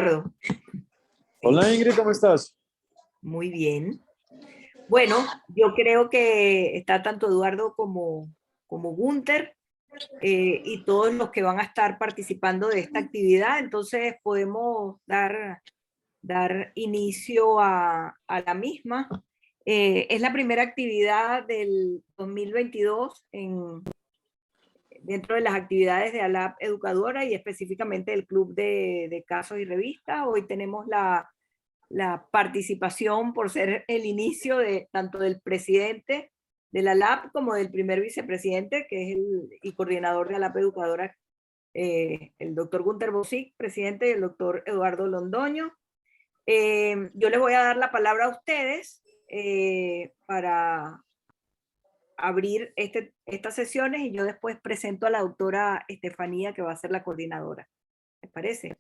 Eduardo. Hola Ingrid, ¿cómo estás? Muy bien. Bueno, yo creo que está tanto Eduardo como Gunther y todos los que van a estar participando de esta actividad, entonces podemos dar inicio a la misma. Es la primera actividad del 2022 dentro de las actividades de ALAP Educadora y específicamente del Club de Casos y Revistas. Hoy tenemos la participación por ser el inicio de tanto del presidente de la LAP como del primer vicepresidente, que es y coordinador de la LAP Educadora, el doctor Gunther Bosic, presidente, y el doctor Eduardo Londoño. Yo les voy a dar la palabra a ustedes para abrir estas sesiones y yo después presento a la doctora Estefanía, que va a ser la coordinadora. ¿Les parece?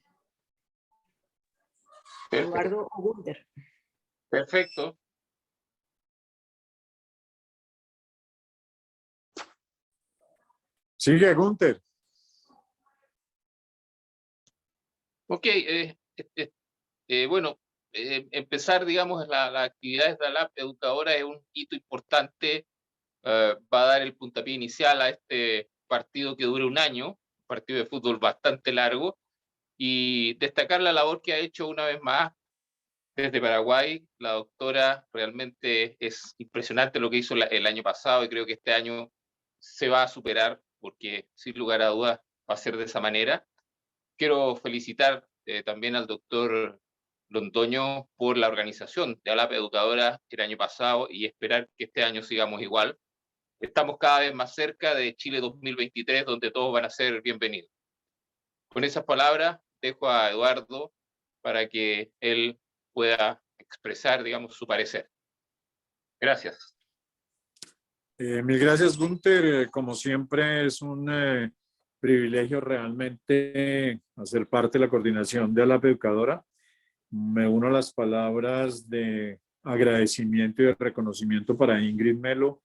Perfecto. Eduardo o Gunther. Perfecto. Sigue, Gunther. Ok, bueno, empezar, digamos, las actividades de la LAP Educadora es un hito importante, va a dar el puntapié inicial a este partido que dura un año, un partido de fútbol bastante largo, y destacar la labor que ha hecho una vez más desde Paraguay. La doctora realmente es impresionante lo que hizo el año pasado y creo que este año se va a superar porque sin lugar a dudas va a ser de esa manera. Quiero felicitar también al doctor Londoño por la organización de ALAP Educadora el año pasado y esperar que este año sigamos igual. Estamos cada vez más cerca de Chile 2023, donde todos van a ser bienvenidos. Con esas palabras dejo a Eduardo para que él pueda expresar, digamos, su parecer. Gracias. Mil gracias, Gunther. Como siempre, es un privilegio realmente hacer parte de la coordinación de ALAP Educadora. Me uno a las palabras de agradecimiento y de reconocimiento para Ingrid Melo,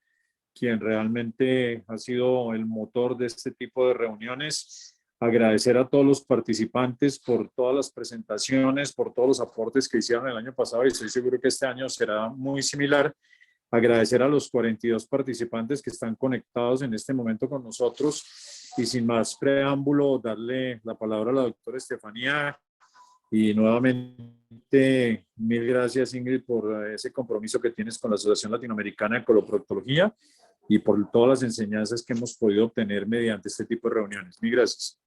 quien realmente ha sido el motor de este tipo de reuniones. Agradecer a todos los participantes por todas las presentaciones, por todos los aportes que hicieron el año pasado y estoy seguro que este año será muy similar. Agradecer a los 42 participantes que están conectados en este momento con nosotros y sin más preámbulo, darle la palabra a la doctora Estefanía y nuevamente mil gracias Ingrid por ese compromiso que tienes con la Asociación Latinoamericana de Coloproctología y por todas las enseñanzas que hemos podido obtener mediante este tipo de reuniones. Mil gracias.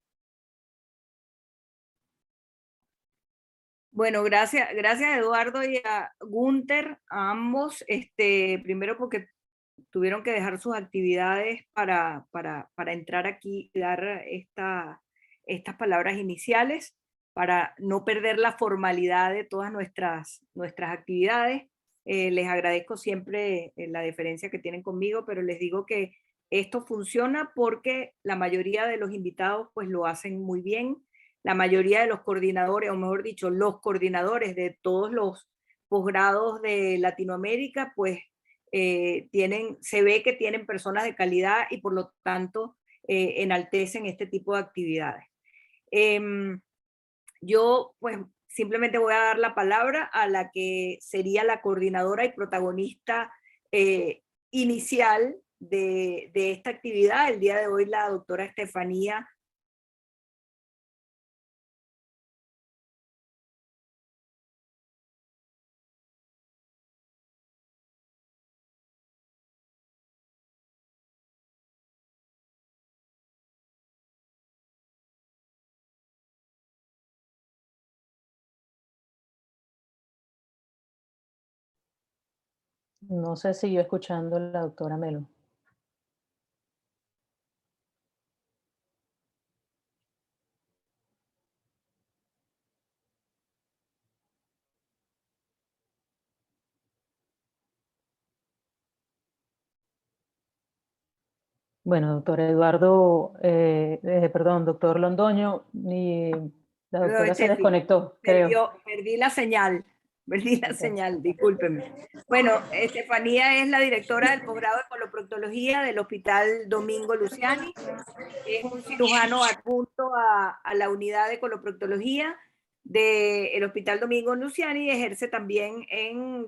Bueno, gracias Eduardo y a Gunther, a ambos, primero porque tuvieron que dejar sus actividades para entrar aquí y dar estas palabras iniciales, para no perder la formalidad de todas nuestras actividades. Les agradezco siempre la deferencia que tienen conmigo, pero les digo que esto funciona porque la mayoría de los invitados pues lo hacen muy bien. La mayoría de los coordinadores, o mejor dicho, los coordinadores de todos los posgrados de Latinoamérica, pues se ve que tienen personas de calidad y por lo tanto enaltecen este tipo de actividades. Yo pues simplemente voy a dar la palabra a la que sería la coordinadora y protagonista inicial de esta actividad. El día de hoy la doctora Estefanía No sé si yo escuchando a la doctora Melo. Bueno, doctor Eduardo, perdón, doctor Londoño, la doctora se desconectó, creo. Perdí la señal. Discúlpeme. Bueno, Estefanía es la directora del posgrado de coloproctología del Hospital Domingo Luciani. Es un cirujano adjunto a la unidad de coloproctología del Hospital Domingo Luciani, ejerce también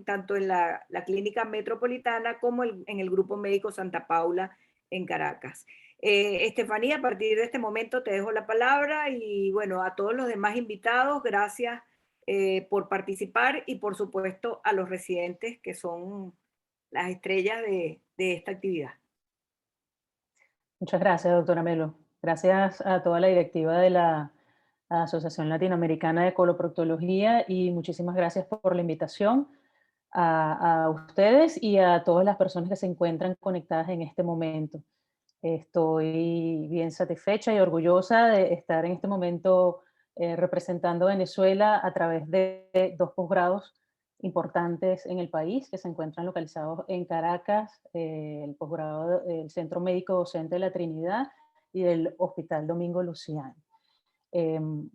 tanto en la Clínica Metropolitana como en el Grupo Médico Santa Paula en Caracas. Estefanía, a partir de este momento te dejo la palabra y bueno, a todos los demás invitados, gracias por participar y por supuesto a los residentes que son las estrellas de esta actividad. Muchas gracias, doctora Melo. Gracias a toda la directiva de la Asociación Latinoamericana de Coloproctología y muchísimas gracias por la invitación a ustedes y a todas las personas que se encuentran conectadas en este momento. Estoy bien satisfecha y orgullosa de estar en este momento representando a Venezuela a través de 2 posgrados importantes en el país que se encuentran localizados en Caracas, el posgrado del Centro Médico Docente de la Trinidad y del Hospital Domingo Luciani.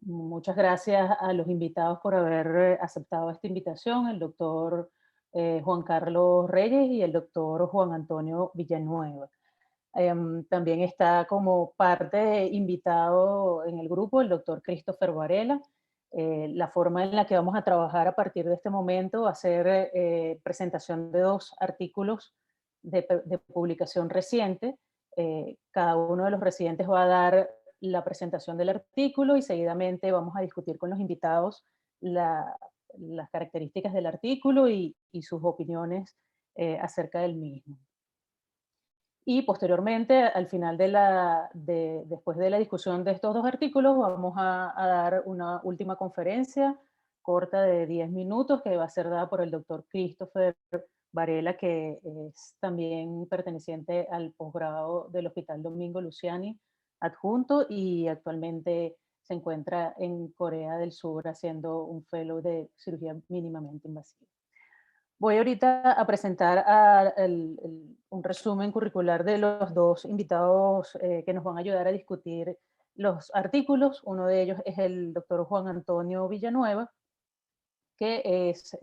Muchas gracias a los invitados por haber aceptado esta invitación, el doctor Juan Carlos Reyes y el doctor Juan Antonio Villanueva. También está como parte invitado en el grupo el doctor Christopher Varela. La forma en la que vamos a trabajar a partir de este momento va a ser presentación de 2 artículos de publicación reciente. Cada uno de los residentes va a dar la presentación del artículo y seguidamente vamos a discutir con los invitados las características del artículo y sus opiniones acerca del mismo. Y posteriormente, al final después de la discusión de estos 2 artículos, vamos a dar una última conferencia corta de 10 minutos que va a ser dada por el doctor Christopher Varela, que es también perteneciente al posgrado del Hospital Domingo Luciani adjunto y actualmente se encuentra en Corea del Sur haciendo un fellow de cirugía mínimamente invasiva. Voy ahorita a presentar un resumen curricular de los 2 invitados que nos van a ayudar a discutir los artículos. Uno de ellos es el doctor Juan Antonio Villanueva, que es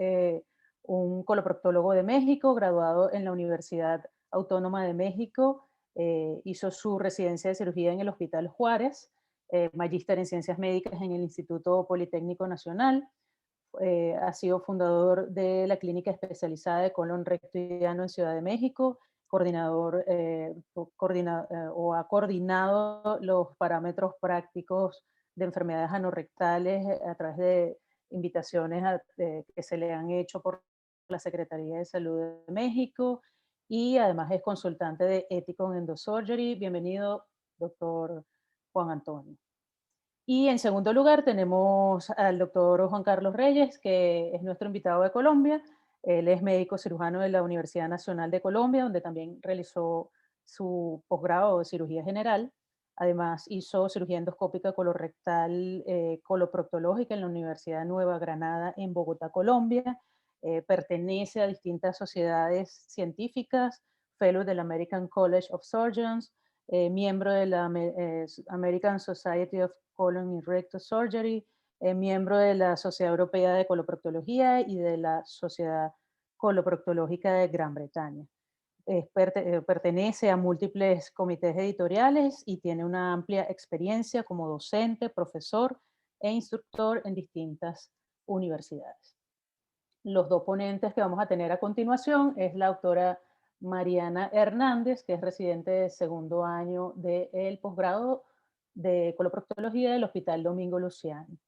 un coloproctólogo de México, graduado en la Universidad Autónoma de México, hizo su residencia de cirugía en el Hospital Juárez, magíster en Ciencias Médicas en el Instituto Politécnico Nacional, ha sido fundador de la Clínica Especializada de Colon Recto y Ano en Ciudad de México, coordinador o ha coordinado los parámetros prácticos de enfermedades anorrectales a través de invitaciones que se le han hecho por la Secretaría de Salud de México y además es consultante de ético en endosurgery. Bienvenido, doctor Juan Antonio. Y en segundo lugar tenemos al doctor Juan Carlos Reyes, que es nuestro invitado de Colombia. Él es médico cirujano de la Universidad Nacional de Colombia, donde también realizó su posgrado de cirugía general. Además hizo cirugía endoscópica colorectal coloproctológica en la Universidad de Nueva Granada en Bogotá, Colombia. Pertenece a distintas sociedades científicas, fellow del American College of Surgeons, miembro de la American Society of Colon y Rectal Surgery, miembro de la Sociedad Europea de Coloproctología y de la Sociedad Coloproctológica de Gran Bretaña. Pertenece a múltiples comités editoriales y tiene una amplia experiencia como docente, profesor e instructor en distintas universidades. Los 2 ponentes que vamos a tener a continuación es la doctora Mariana Hernández, que es residente de segundo año del posgrado de coloproctología del Hospital Domingo Luciani.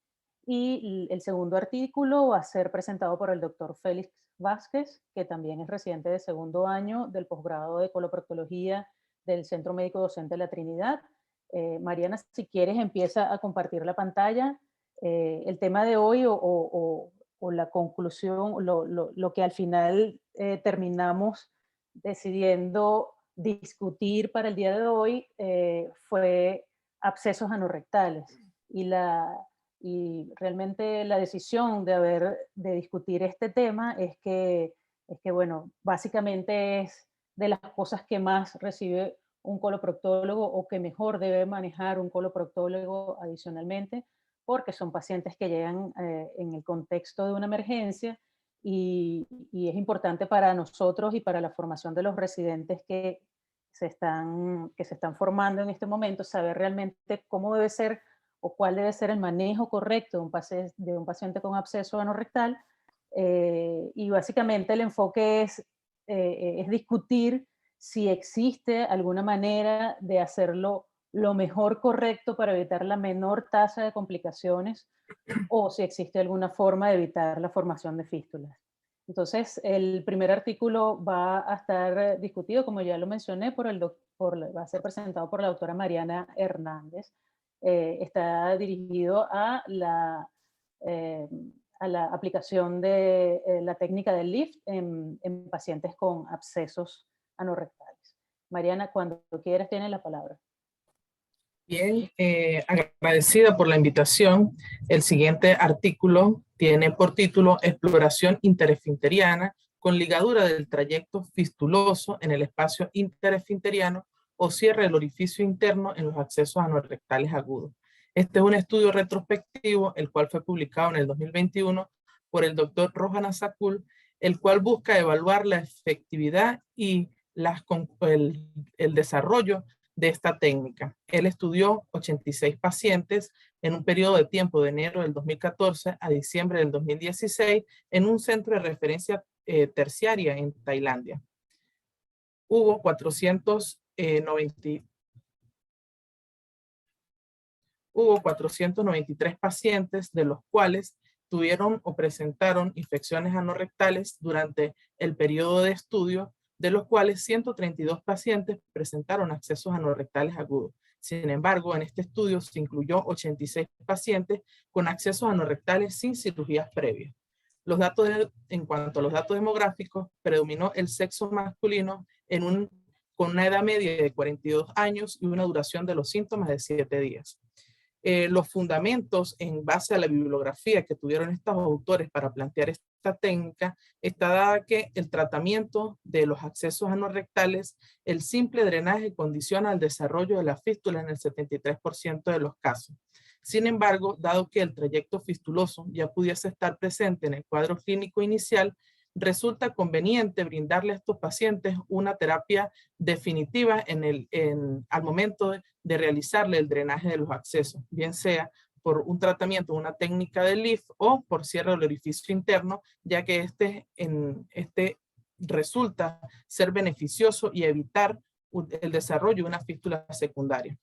Y el segundo artículo va a ser presentado por el doctor Félix Vázquez, que también es residente de segundo año del posgrado de coloproctología del Centro Médico Docente de la Trinidad. Mariana, si quieres, empieza a compartir la pantalla. El tema de hoy o la conclusión, lo que al final terminamos decidiendo discutir para el día de hoy fue abscesos anorrectales y realmente la decisión de discutir este tema es que bueno, básicamente es de las cosas que más recibe un coloproctólogo o que mejor debe manejar un coloproctólogo adicionalmente, porque son pacientes que llegan en el contexto de una emergencia y es importante para nosotros y para la formación de los residentes que se están formando en este momento, saber realmente cómo debe ser o cuál debe ser el manejo correcto de un paciente con absceso anorrectal. Y básicamente el enfoque es discutir si existe alguna manera de hacerlo lo mejor correcto para evitar la menor tasa de complicaciones, o si existe alguna forma de evitar la formación de fístulas. Entonces, el primer artículo va a estar discutido, como ya lo mencioné, va a ser presentado por la doctora Mariana Hernández. Está dirigido a la aplicación de la técnica del LIFT en pacientes con abscesos anorrectales. Mariana, cuando quieras, tienes la palabra. Bien, agradecida por la invitación. El siguiente artículo tiene por título Exploración interesfinteriana con ligadura del trayecto fistuloso en el espacio interesfinteriano o cierre del orificio interno en los accesos anorrectales agudos. Este es un estudio retrospectivo, el cual fue publicado en el 2021 por el doctor Rohan Asakul, el cual busca evaluar la efectividad y el desarrollo de esta técnica. Él estudió 86 pacientes en un periodo de tiempo de enero del 2014 a diciembre del 2016 en un centro de referencia terciaria en Tailandia. Hubo 493 pacientes, de los cuales tuvieron o presentaron infecciones anorrectales durante el periodo de estudio, de los cuales 132 pacientes presentaron accesos anorrectales agudos. Sin embargo, en este estudio se incluyó 86 pacientes con accesos anorrectales sin cirugías previas. En cuanto a los datos demográficos, predominó el sexo masculino con una edad media de 42 años y una duración de los síntomas de 7 días. Los fundamentos en base a la bibliografía que tuvieron estos autores para plantear esta técnica está dada que el tratamiento de los accesos anorrectales, el simple drenaje condiciona el desarrollo de la fístula en el 73% de los casos. Sin embargo, dado que el trayecto fistuloso ya pudiese estar presente en el cuadro clínico inicial, resulta conveniente brindarle a estos pacientes una terapia definitiva al momento de realizarle el drenaje de los accesos, bien sea por un tratamiento, una técnica de LIFT o por cierre del orificio interno, ya que este resulta ser beneficioso y evitar el desarrollo de una fístula secundaria.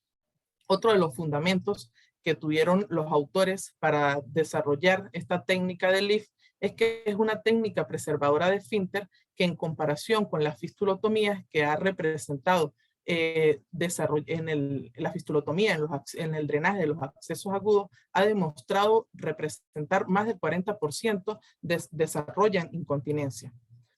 Otro de los fundamentos que tuvieron los autores para desarrollar esta técnica de LIFT es que es una técnica preservadora de esfínter que, en comparación con las fistulotomías que ha representado la fistulotomía en el drenaje de los accesos agudos, ha demostrado representar más del 40% desarrollan incontinencia.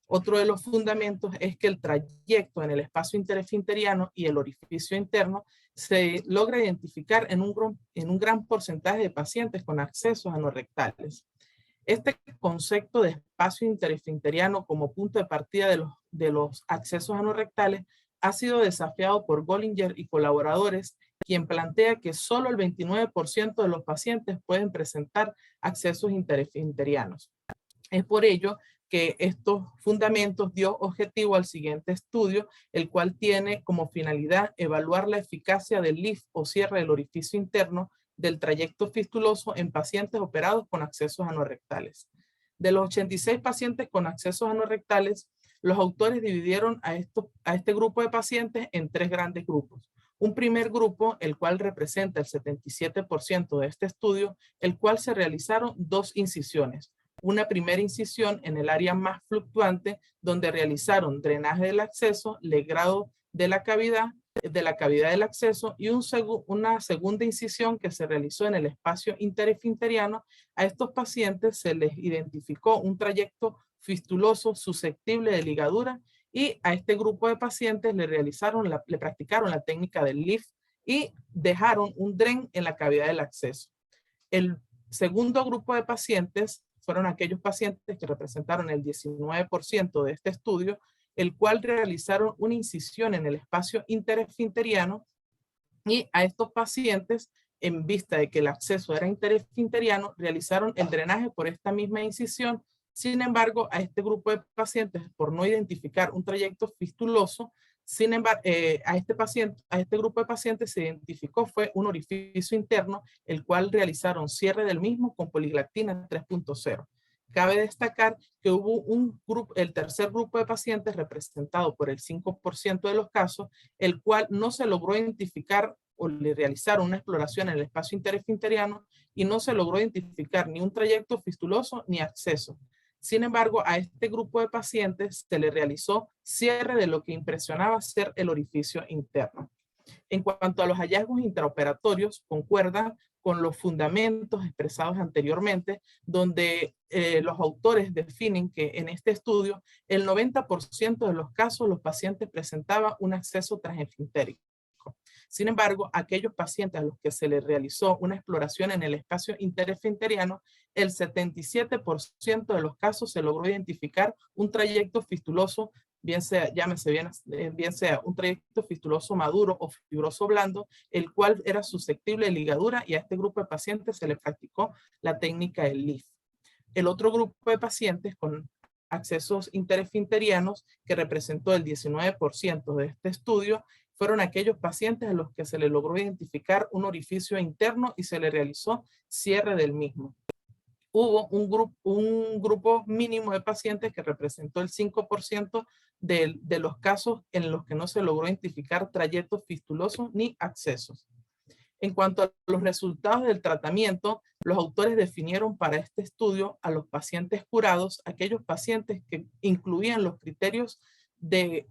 Otro de los fundamentos es que el trayecto en el espacio interesfinteriano y el orificio interno se logra identificar en un gran porcentaje de pacientes con accesos anorrectales. Este concepto de espacio interesfinteriano como punto de partida de los accesos anorrectales ha sido desafiado por Gollinger y colaboradores, quien plantea que solo el 29% de los pacientes pueden presentar accesos interesfinterianos. Es por ello que estos fundamentos dio objetivo al siguiente estudio, el cual tiene como finalidad evaluar la eficacia del LIFT o cierre del orificio interno del trayecto fistuloso en pacientes operados con accesos anorrectales. De los 86 pacientes con accesos anorrectales, los autores dividieron a este grupo de pacientes en 3 grandes grupos. Un primer grupo, el cual representa el 77% de este estudio, el cual se realizaron 2 incisiones. Una primera incisión en el área más fluctuante, donde realizaron drenaje del acceso, legrado de la cavidad del acceso, y una segunda incisión que se realizó en el espacio interesfinteriano. A estos pacientes se les identificó un trayecto fistuloso susceptible de ligadura, y a este grupo de pacientes le practicaron la técnica del LIFT y dejaron un dren en la cavidad del acceso. El segundo grupo de pacientes fueron aquellos pacientes que representaron el 19% de este estudio, el cual realizaron una incisión en el espacio interesfinteriano, y a estos pacientes, en vista de que el acceso era interesfinteriano, realizaron el drenaje por esta misma incisión. Sin embargo, a este grupo de pacientes, por no identificar un trayecto fistuloso, Sin embargo, a este grupo de pacientes se identificó fue un orificio interno, el cual realizaron cierre del mismo con poliglactina 3.0. Cabe destacar que hubo el tercer grupo de pacientes representado por el 5% de los casos, el cual no se logró identificar o le realizaron una exploración en el espacio interesfinteriano y no se logró identificar ni un trayecto fistuloso ni acceso. Sin embargo, a este grupo de pacientes se le realizó cierre de lo que impresionaba ser el orificio interno. En cuanto a los hallazgos intraoperatorios, concuerdan con los fundamentos expresados anteriormente, donde los autores definen que en este estudio el 90% de los casos los pacientes presentaban un acceso transesfintérico. Sin embargo, aquellos pacientes a los que se les realizó una exploración en el espacio interesfinteriano, el 77% de los casos se logró identificar un trayecto fistuloso, bien sea un trayecto fistuloso maduro o fibroso blando, el cual era susceptible de ligadura, y a este grupo de pacientes se le practicó la técnica del LIF. El otro grupo de pacientes con accesos interesfinterianos, que representó el 19% de este estudio, fueron aquellos pacientes a los que se le logró identificar un orificio interno y se le realizó cierre del mismo. Hubo un grupo mínimo de pacientes que representó el 5% de los casos en los que no se logró identificar trayectos fistulosos ni accesos. En cuanto a los resultados del tratamiento, los autores definieron para este estudio a los pacientes curados, aquellos pacientes que incluían los criterios de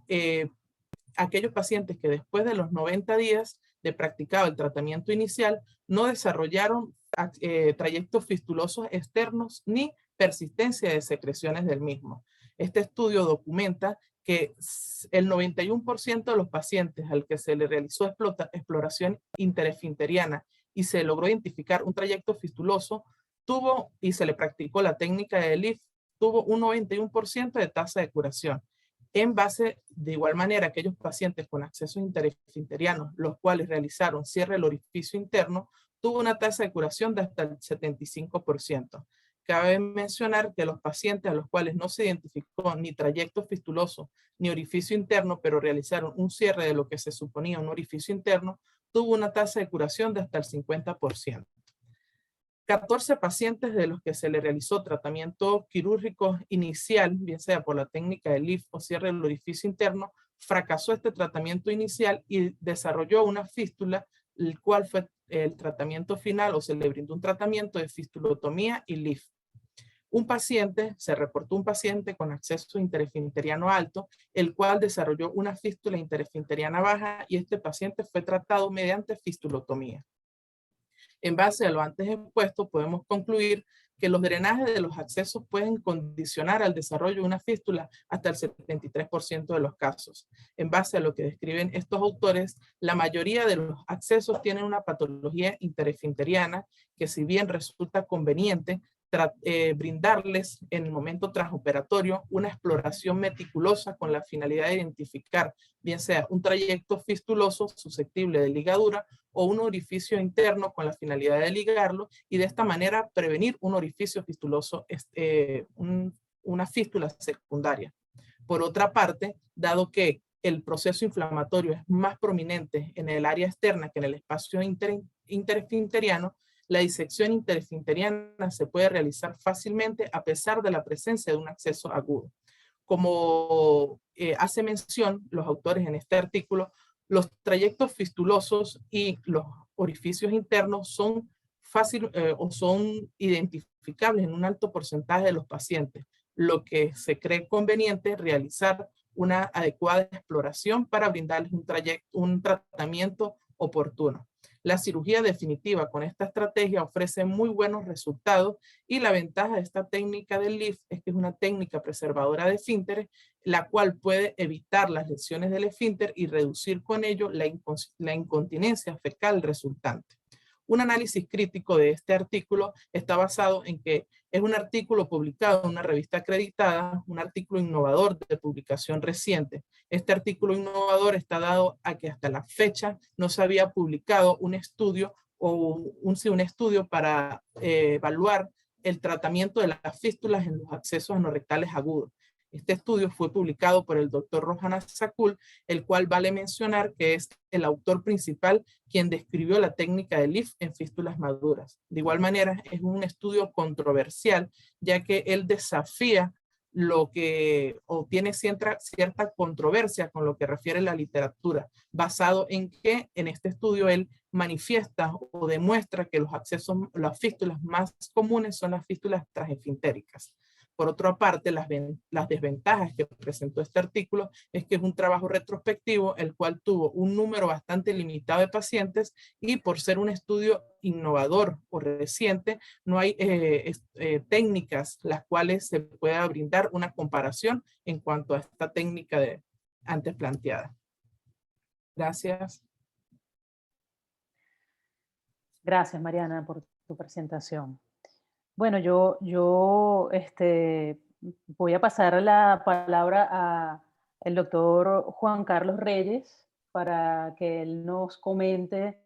aquellos pacientes que después de los 90 días de practicado el tratamiento inicial no desarrollaron trayectos fistulosos externos ni persistencia de secreciones del mismo. Este estudio documenta que el 91% de los pacientes al que se le realizó exploración interesfinteriana y se logró identificar un trayecto fistuloso y se le practicó la técnica de LIF, tuvo un 91% de tasa de curación. En base, de igual manera, aquellos pacientes con accesos interesfinterianos, los cuales realizaron cierre del orificio interno, tuvo una tasa de curación de hasta el 75%. Cabe mencionar que los pacientes a los cuales no se identificó ni trayecto fistuloso ni orificio interno, pero realizaron un cierre de lo que se suponía un orificio interno, tuvo una tasa de curación de hasta el 50%. 14 pacientes de los que se le realizó tratamiento quirúrgico inicial, bien sea por la técnica de LIF o cierre del orificio interno, fracasó este tratamiento inicial y desarrolló una fístula, el cual fue el tratamiento final, o se le brindó un tratamiento de fistulotomía y LIF. Se reportó un paciente con acceso interesfinteriano alto, el cual desarrolló una fístula interesfinteriana baja, y este paciente fue tratado mediante fistulotomía. En base a lo antes expuesto, podemos concluir que los drenajes de los accesos pueden condicionar al desarrollo de una fístula hasta el 73% de los casos. En base a lo que describen estos autores, la mayoría de los accesos tienen una patología interesfinteriana que, si bien resulta conveniente brindarles en el momento transoperatorio una exploración meticulosa con la finalidad de identificar bien sea un trayecto fistuloso susceptible de ligadura o un orificio interno con la finalidad de ligarlo, y de esta manera prevenir un orificio fistuloso, una fístula secundaria. Por otra parte, dado que el proceso inflamatorio es más prominente en el área externa que en el espacio interesfinteriano, la disección interesfinteriana se puede realizar fácilmente a pesar de la presencia de un acceso agudo. Como hace mención los autores en este artículo, los trayectos fistulosos y los orificios internos son son identificables en un alto porcentaje de los pacientes, lo que se cree conveniente realizar una adecuada exploración para brindarles un tratamiento oportuno. La cirugía definitiva con esta estrategia ofrece muy buenos resultados, y la ventaja de esta técnica del LIF es que es una técnica preservadora de esfínteres, la cual puede evitar las lesiones del esfínter y reducir con ello la incontinencia fecal resultante. Un análisis crítico de este artículo está basado en que es un artículo publicado en una revista acreditada, un artículo innovador de publicación reciente. Este artículo innovador está dado a que hasta la fecha no se había publicado un estudio un estudio para evaluar el tratamiento de las fístulas en los accesos anorrectales agudos. Este estudio fue publicado por el doctor Rohan Sakul, el cual vale mencionar que es el autor principal quien describió la técnica de LIF en fístulas maduras. De igual manera, es un estudio controversial, ya que él desafía lo que obtiene cierta controversia con lo que refiere la literatura, basado en que en este estudio él manifiesta o demuestra que las fístulas más comunes son las fístulas transesfintéricas. Por otra parte, las desventajas que presentó este artículo es que es un trabajo retrospectivo, el cual tuvo un número bastante limitado de pacientes y por ser un estudio innovador o reciente, no hay técnicas las cuales se pueda brindar una comparación en cuanto a esta técnica antes planteada. Gracias. Gracias, Mariana, por tu presentación. Bueno, yo voy a pasar la palabra al doctor Juan Carlos Reyes para que él nos comente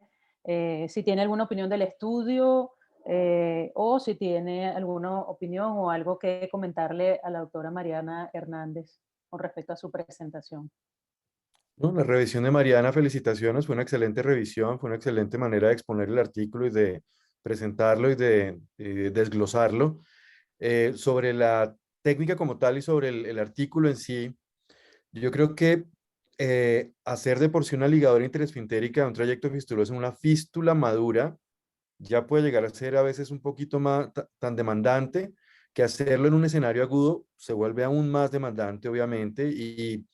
si tiene alguna opinión del estudio o si tiene alguna opinión o algo que comentarle a la doctora Mariana Hernández con respecto a su presentación. No, la revisión de Mariana, felicitaciones, fue una excelente revisión, fue una excelente manera de exponer el artículo y de presentarlo y de desglosarlo. Sobre la técnica como tal y sobre el artículo en sí, yo creo que hacer de por sí una ligadura interesfintérica de un trayecto fistuloso en una fístula madura ya puede llegar a ser a veces un poquito más tan demandante que hacerlo en un escenario agudo se vuelve aún más demandante, obviamente, y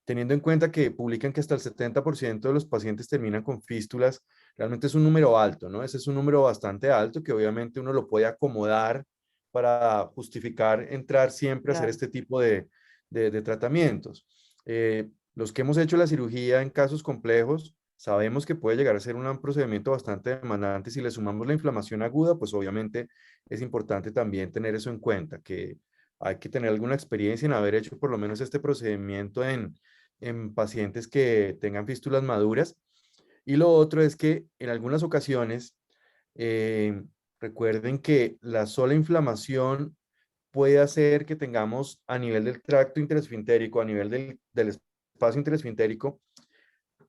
teniendo en cuenta que publican que hasta el 70% de los pacientes terminan con fístulas, realmente es un número alto, ¿no? Ese es un número bastante alto que obviamente uno lo puede acomodar para justificar entrar siempre a hacer este tipo de tratamientos. Los que hemos hecho la cirugía en casos complejos, sabemos que puede llegar a ser un procedimiento bastante demandante. Si le sumamos la inflamación aguda, pues obviamente es importante también tener eso en cuenta, que hay que tener alguna experiencia en haber hecho por lo menos este procedimiento en pacientes que tengan fístulas maduras. Y lo otro es que en algunas ocasiones, recuerden que la sola inflamación puede hacer que tengamos a nivel del tracto interesfintérico, a nivel del espacio interesfintérico,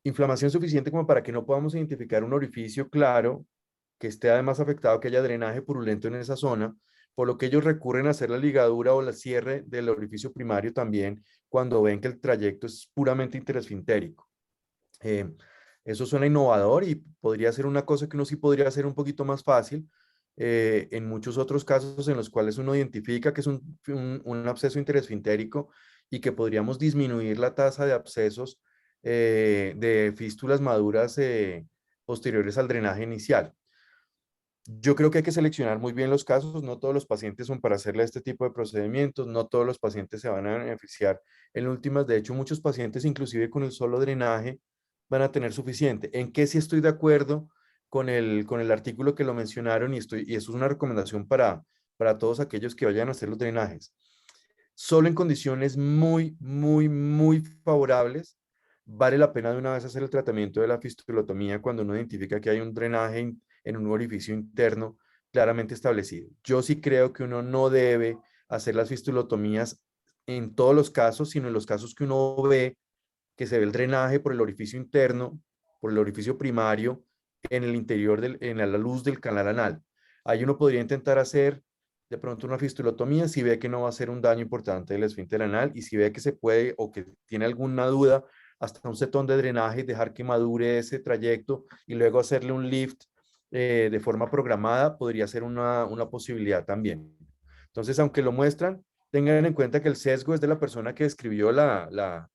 inflamación suficiente como para que no podamos identificar un orificio claro que esté además afectado, que haya drenaje purulento en esa zona, por lo que ellos recurren a hacer la ligadura o la cierre del orificio primario también cuando ven que el trayecto es puramente interesfintérico. Eso suena innovador y podría ser una cosa que uno sí podría hacer un poquito más fácil. En muchos otros casos en los cuales uno identifica que es un absceso interesfintérico y que podríamos disminuir la tasa de abscesos de fístulas maduras posteriores al drenaje inicial. Yo creo que hay que seleccionar muy bien los casos, no todos los pacientes son para hacerle este tipo de procedimientos, no todos los pacientes se van a beneficiar en últimas, de hecho muchos pacientes inclusive con el solo drenaje van a tener suficiente. ¿En qué sí estoy de acuerdo con el artículo que lo mencionaron y eso es una recomendación para todos aquellos que vayan a hacer los drenajes? Solo en condiciones muy, muy, muy favorables vale la pena de una vez hacer el tratamiento de la fistulotomía cuando uno identifica que hay un drenaje en un orificio interno claramente establecido. Yo sí creo que uno no debe hacer las fistulotomías en todos los casos, sino en los casos que uno ve que se ve el drenaje por el orificio interno, por el orificio primario, en el interior, en la luz del canal anal. Ahí uno podría intentar hacer de pronto una fistulotomía si ve que no va a ser un daño importante del esfínter anal y si ve que se puede o que tiene alguna duda, hasta un setón de drenaje y dejar que madure ese trayecto y luego hacerle un lift de forma programada podría ser una posibilidad también. Entonces, aunque lo muestran, tengan en cuenta que el sesgo es de la persona que escribió la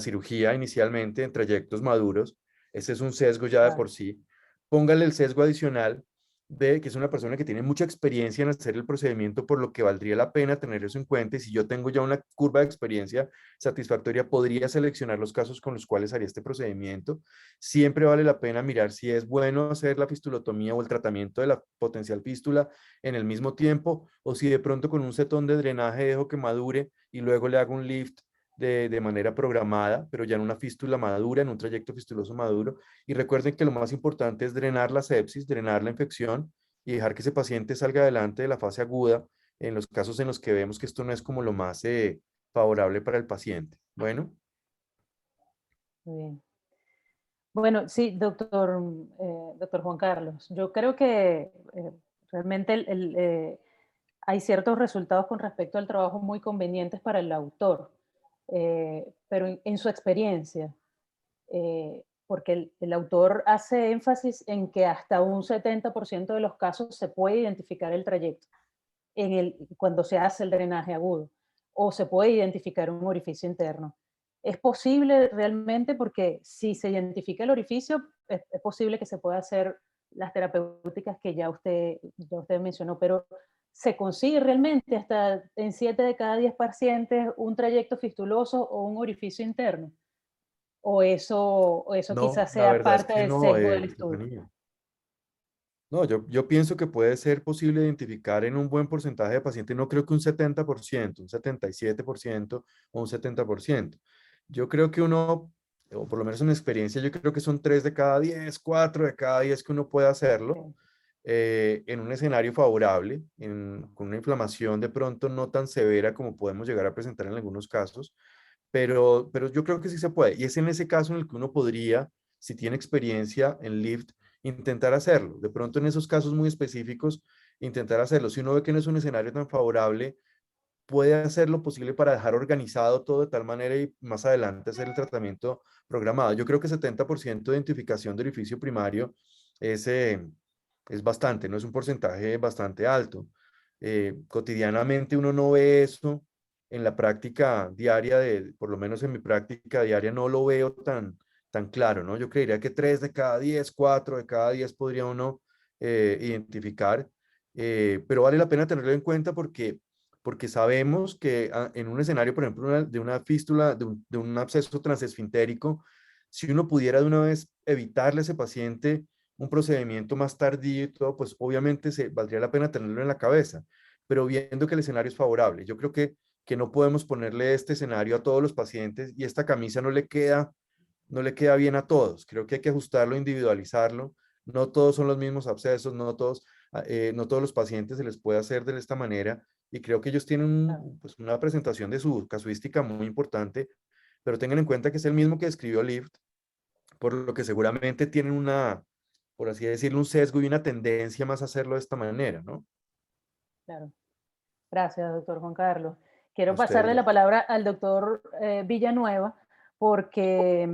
cirugía inicialmente en trayectos maduros. Ese es un sesgo ya de por sí. Póngale el sesgo adicional de que es una persona que tiene mucha experiencia en hacer el procedimiento, por lo que valdría la pena tener eso en cuenta. Y si yo tengo ya una curva de experiencia satisfactoria, podría seleccionar los casos con los cuales haría este procedimiento. Siempre vale la pena mirar si es bueno hacer la fistulotomía o el tratamiento de la potencial fístula en el mismo tiempo, o si de pronto con un setón de drenaje dejo que madure y luego le hago un lift de manera programada, pero ya en una fístula madura, en un trayecto fistuloso maduro. Y recuerden que lo más importante es drenar la sepsis, drenar la infección y dejar que ese paciente salga adelante de la fase aguda en los casos en los que vemos que esto no es como lo más favorable para el paciente. Bueno. Muy bien. Bueno, sí, doctor Juan Carlos, yo creo que realmente hay ciertos resultados con respecto al trabajo muy convenientes para el autor, pero en su experiencia, porque el autor hace énfasis en que hasta un 70% de los casos se puede identificar el trayecto cuando se hace el drenaje agudo, o se puede identificar un orificio interno. Es posible realmente porque si se identifica el orificio, es posible que se pueda hacer las terapéuticas que ya usted mencionó, pero ¿se consigue realmente hasta en 7 de cada 10 pacientes un trayecto fistuloso o un orificio interno? ¿O eso No, quizás la sea verdad es parte que del no, sesgo del estudio? Estefanía. No, yo pienso que puede ser posible identificar en un buen porcentaje de pacientes, no creo que un 70%, un 77% o un 70%. Yo creo que uno, o por lo menos en mi experiencia, yo creo que son 3 de cada 10, 4 de cada 10 que uno puede hacerlo en un escenario favorable, con una inflamación de pronto no tan severa como podemos llegar a presentar en algunos casos, pero yo creo que sí se puede. Y es en ese caso en el que uno podría, si tiene experiencia en lift, intentar hacerlo. De pronto en esos casos muy específicos, intentar hacerlo. Si uno ve que no es un escenario tan favorable, puede hacer lo posible para dejar organizado todo de tal manera y más adelante hacer el tratamiento programado. Yo creo que 70% de identificación de orificio primario es bastante, no es un porcentaje bastante alto. Cotidianamente uno no ve eso en la práctica diaria, por lo menos en mi práctica diaria no lo veo tan claro, ¿no? Yo creería que 3 de cada 10, 4 de cada 10 podría uno identificar, pero vale la pena tenerlo en cuenta porque sabemos que en un escenario, por ejemplo, de una fístula, de un absceso transesfintérico, si uno pudiera de una vez evitarle a ese paciente un procedimiento más tardío y todo, pues obviamente valdría la pena tenerlo en la cabeza, pero viendo que el escenario es favorable. Yo creo que no podemos ponerle este escenario a todos los pacientes y esta camisa no le queda bien a todos. Creo que hay que ajustarlo, individualizarlo. No todos son los mismos abscesos, no todos los pacientes se les puede hacer de esta manera y creo que ellos tienen pues una presentación de su casuística muy importante, pero tengan en cuenta que es el mismo que describió Lift, por lo que seguramente tienen por así decirlo, un sesgo y una tendencia más a hacerlo de esta manera, ¿no? Claro. Gracias, doctor Juan Carlos. A Quiero ustedes, pasarle la gracias. palabra al doctor Villanueva porque,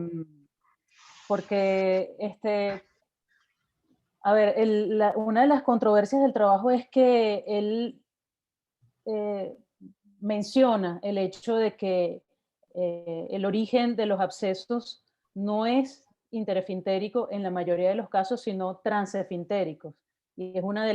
a ver, una de las controversias del trabajo es que él menciona el hecho de que el origen de los abscesos no es interefintérico en la mayoría de los casos, sino transefintéricos. Y es una de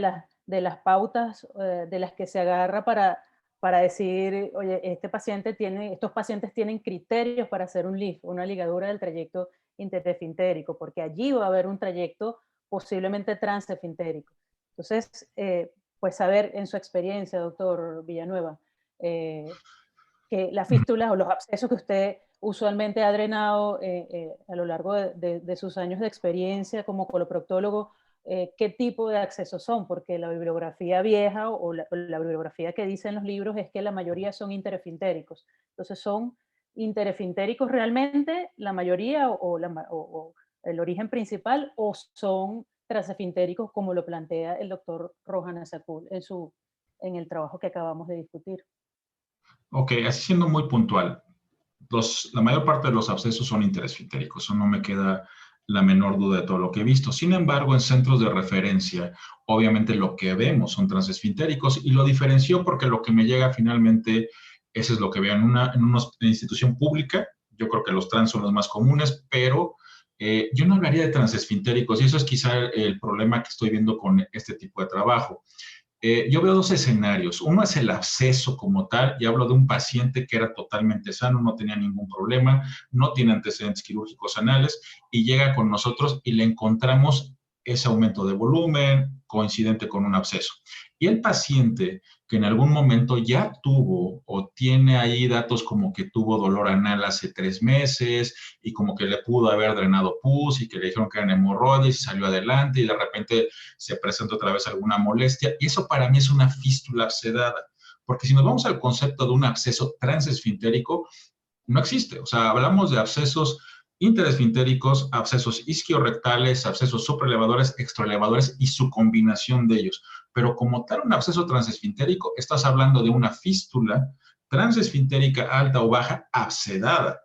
las pautas de las que se agarra para decir, oye, estos pacientes tienen criterios para hacer un LIF, una ligadura del trayecto interefintérico, porque allí va a haber un trayecto posiblemente transefintérico. Entonces, pues saber en su experiencia, doctor Villanueva, que las fístulas o los abscesos que usted usualmente ha drenado a lo largo de sus años de experiencia como coloproctólogo, qué tipo de accesos son, porque la bibliografía vieja o la bibliografía que dice en los libros es que la mayoría son interefintéricos. Entonces, ¿son interefintéricos realmente la mayoría o el origen principal o son transefintéricos como lo plantea el doctor Rohan Asakul en el trabajo que acabamos de discutir? Ok, así siendo muy puntual, la mayor parte de los abscesos son interesfintéricos, eso no me queda la menor duda de todo lo que he visto. Sin embargo, en centros de referencia, obviamente lo que vemos son transesfintéricos y lo diferencio porque lo que me llega finalmente, eso es lo que veo en una institución pública. Yo creo que los trans son los más comunes, pero yo no hablaría de transesfintéricos y eso es quizá el problema que estoy viendo con este tipo de trabajo. Yo veo dos escenarios. Uno es el absceso como tal, y hablo de un paciente que era totalmente sano, no tenía ningún problema, no tiene antecedentes quirúrgicos anales, y llega con nosotros y le encontramos ese aumento de volumen coincidente con un absceso. Y el paciente que en algún momento ya tuvo o tiene ahí datos como que tuvo dolor anal hace 3 meses y como que le pudo haber drenado pus y que le dijeron que eran hemorroides y salió adelante y de repente se presenta otra vez alguna molestia. Y eso para mí es una fístula abscedada, Porque si nos vamos al concepto de un absceso transesfintérico, no existe. O sea, hablamos de abscesos interesfintéricos, abscesos isquiorrectales, abscesos supraelevadores, extraelevadores y su combinación de ellos. Pero como tal, un absceso transesfintérico, estás hablando de una fístula transesfintérica alta o baja abscedada.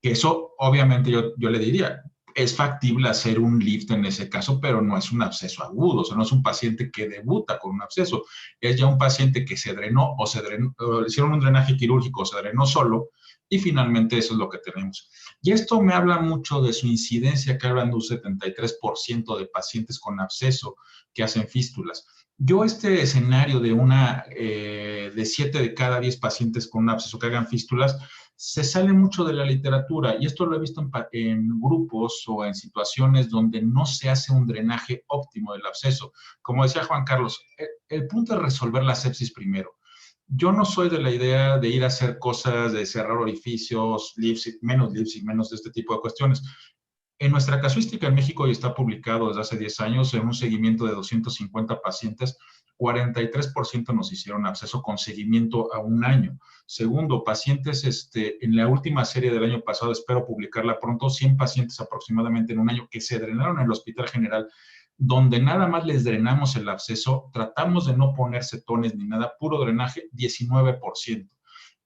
Que eso, obviamente, yo le diría, es factible hacer un lift en ese caso, pero no es un absceso agudo, o sea, no es un paciente que debuta con un absceso, es ya un paciente que se drenó o hicieron un drenaje quirúrgico, se drenó solo, y finalmente eso es lo que tenemos. Y esto me habla mucho de su incidencia, que hablan de un 73% de pacientes con absceso que hacen fístulas. Yo este escenario de 7 de cada 10 pacientes con un absceso que hagan fístulas, se sale mucho de la literatura, y esto lo he visto en grupos o en situaciones donde no se hace un drenaje óptimo del absceso. Como decía Juan Carlos, el punto es resolver la sepsis primero. Yo no soy de la idea de ir a hacer cosas, de cerrar orificios, menos lifts y menos de este tipo de cuestiones. En nuestra casuística en México, y está publicado desde hace 10 años, en un seguimiento de 250 pacientes, 43% nos hicieron absceso con seguimiento a un año. Segundo, pacientes, en la última serie del año pasado, espero publicarla pronto, 100 pacientes aproximadamente en un año que se drenaron en el Hospital General, donde nada más les drenamos el absceso, tratamos de no poner cetones ni nada, puro drenaje, 19%.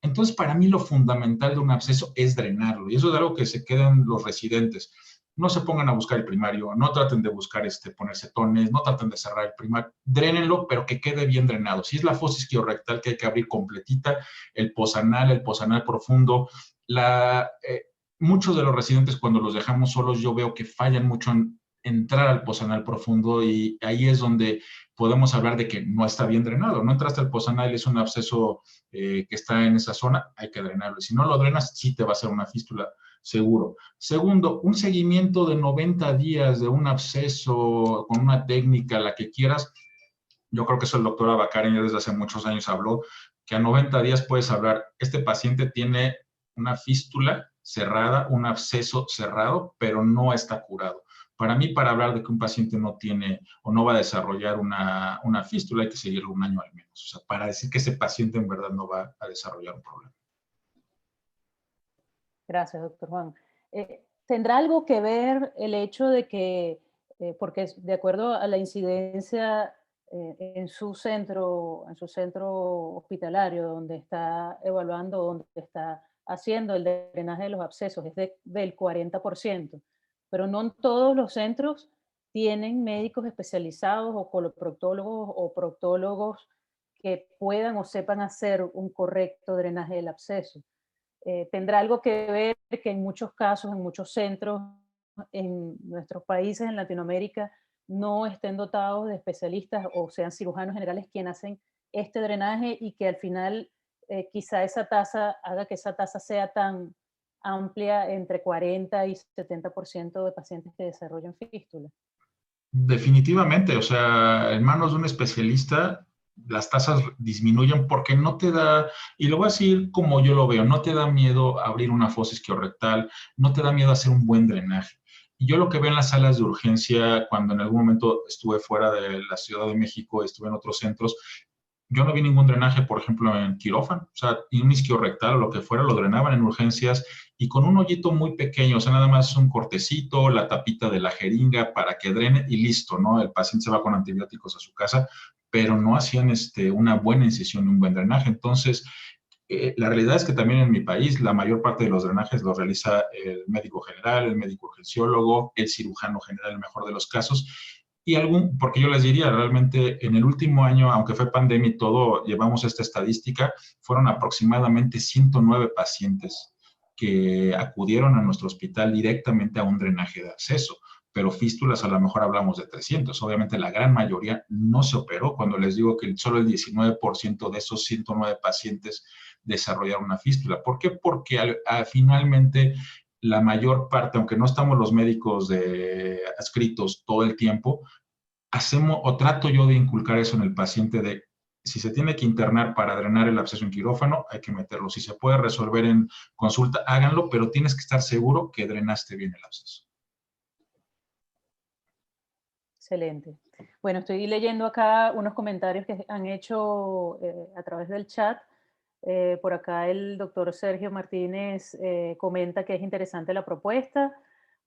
Entonces, para mí lo fundamental de un absceso es drenarlo, y eso es algo que se quedan los residentes. No se pongan a buscar el primario, no traten de buscar poner cetones, no traten de cerrar el primario, drénenlo, pero que quede bien drenado. Si es la fosa isquiorrectal que hay que abrir completita, el posanal profundo, muchos de los residentes cuando los dejamos solos, yo veo que fallan mucho en entrar al posanal profundo, y ahí es donde podemos hablar de que no está bien drenado. No entraste al posanal, es un absceso que está en esa zona, hay que drenarlo. Y si no lo drenas, sí te va a hacer una fístula seguro. Segundo, un seguimiento de 90 días de un absceso con una técnica, la que quieras. Yo creo que eso el doctor Abacaren ya desde hace muchos años habló, que a 90 días puedes hablar, este paciente tiene una fístula cerrada, un absceso cerrado, pero no está curado. Para mí, para hablar de que un paciente no tiene o no va a desarrollar una fístula, hay que seguirlo un año al menos. O sea, para decir que ese paciente en verdad no va a desarrollar un problema. Gracias, doctor Juan. ¿Tendrá algo que ver el hecho de que, porque de acuerdo a la incidencia en su centro hospitalario, donde está evaluando, donde está haciendo el drenaje de los abscesos, es del 40%, pero no en todos los centros tienen médicos especializados o coloproctólogos o proctólogos que puedan o sepan hacer un correcto drenaje del absceso? Tendrá algo que ver que en muchos casos, en muchos centros, en nuestros países, en Latinoamérica, no estén dotados de especialistas o sean cirujanos generales quienes hacen este drenaje, y que al final quizá esa tasa haga que esa tasa sea tan amplia, entre 40 y 70% de pacientes que desarrollan fístula. Definitivamente, o sea, en manos de un especialista, las tasas disminuyen porque no te da, y lo voy a decir como yo lo veo, no te da miedo abrir una fosa isquiorrectal, no te da miedo hacer un buen drenaje. Y yo lo que veo en las salas de urgencia, cuando en algún momento estuve fuera de la Ciudad de México, estuve en otros centros, yo no vi ningún drenaje, por ejemplo, en quirófano, o sea, y un isquiorrectal o lo que fuera, lo drenaban en urgencias y con un hoyito muy pequeño, o sea, nada más un cortecito, la tapita de la jeringa para que drene y listo, ¿no? El paciente se va con antibióticos a su casa, pero no hacían una buena incisión y un buen drenaje. Entonces, la realidad es que también en mi país la mayor parte de los drenajes los realiza el médico general, el médico urgenciólogo, el cirujano general en el mejor de los casos. Y porque yo les diría, realmente en el último año, aunque fue pandemia y todo, llevamos esta estadística, fueron aproximadamente 109 pacientes que acudieron a nuestro hospital directamente a un drenaje de absceso, pero fístulas a lo mejor hablamos de 300. Obviamente la gran mayoría no se operó, cuando les digo que solo el 19% de esos 109 pacientes desarrollaron una fístula. ¿Por qué? Porque finalmente la mayor parte, aunque no estamos los médicos adscritos todo el tiempo, hacemos o trato yo de inculcar eso en el paciente de si se tiene que internar para drenar el absceso en quirófano, hay que meterlo. Si se puede resolver en consulta, háganlo, pero tienes que estar seguro que drenaste bien el absceso. Excelente. Bueno, estoy leyendo acá unos comentarios que han hecho a través del chat. Por acá el doctor Sergio Martínez comenta que es interesante la propuesta,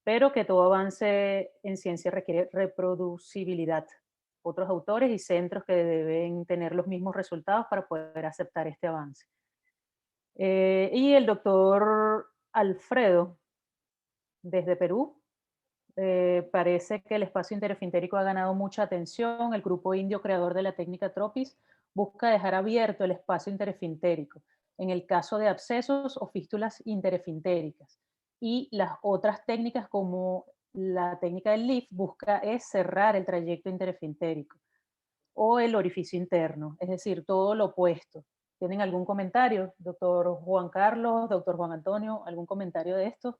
pero que todo avance en ciencia requiere reproducibilidad. Otros autores y centros que deben tener los mismos resultados para poder aceptar este avance. Y el doctor Alfredo, desde Perú, parece que el espacio interefintérico ha ganado mucha atención. El grupo indio creador de la técnica TROPIS busca dejar abierto el espacio interefintérico en el caso de abscesos o fístulas interefintéricas. Y las otras técnicas, como la técnica del LIF, busca es cerrar el trayecto interefintérico o el orificio interno, es decir, todo lo opuesto. ¿Tienen algún comentario, doctor Juan Carlos, doctor Juan Antonio, algún comentario de esto?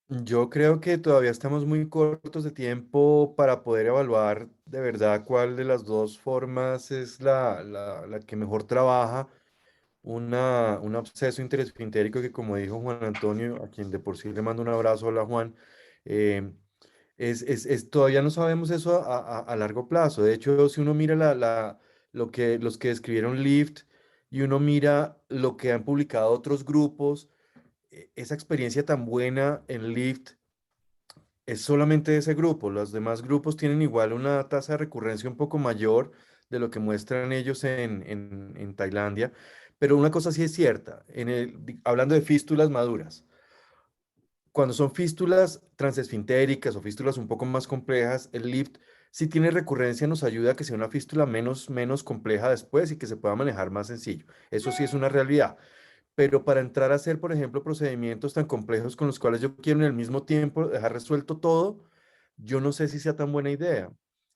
Yo creo que todavía estamos muy cortos de tiempo para poder evaluar de verdad cuál de las dos formas es la que mejor trabaja un absceso interesfintérico que, como dijo Juan Antonio, a quien de por sí le mando un abrazo, hola Juan, eh, todavía no sabemos eso a largo plazo. De hecho, si uno mira los que escribieron Lift y uno mira lo que han publicado otros grupos, esa experiencia tan buena en Lyft es solamente ese grupo. Los demás grupos tienen igual una tasa de recurrencia un poco mayor de lo que muestran ellos en Tailandia. Pero una cosa sí es cierta, hablando de fístulas maduras, cuando son fístulas transesfintéricas o fístulas un poco más complejas, el Lyft, si tiene recurrencia, nos ayuda a que sea una fístula menos compleja después y que se pueda manejar más sencillo. Eso sí es una realidad. Pero para entrar a hacer, por ejemplo, procedimientos tan complejos con los cuales yo quiero en el mismo tiempo dejar resuelto todo, yo no sé si sea tan buena idea.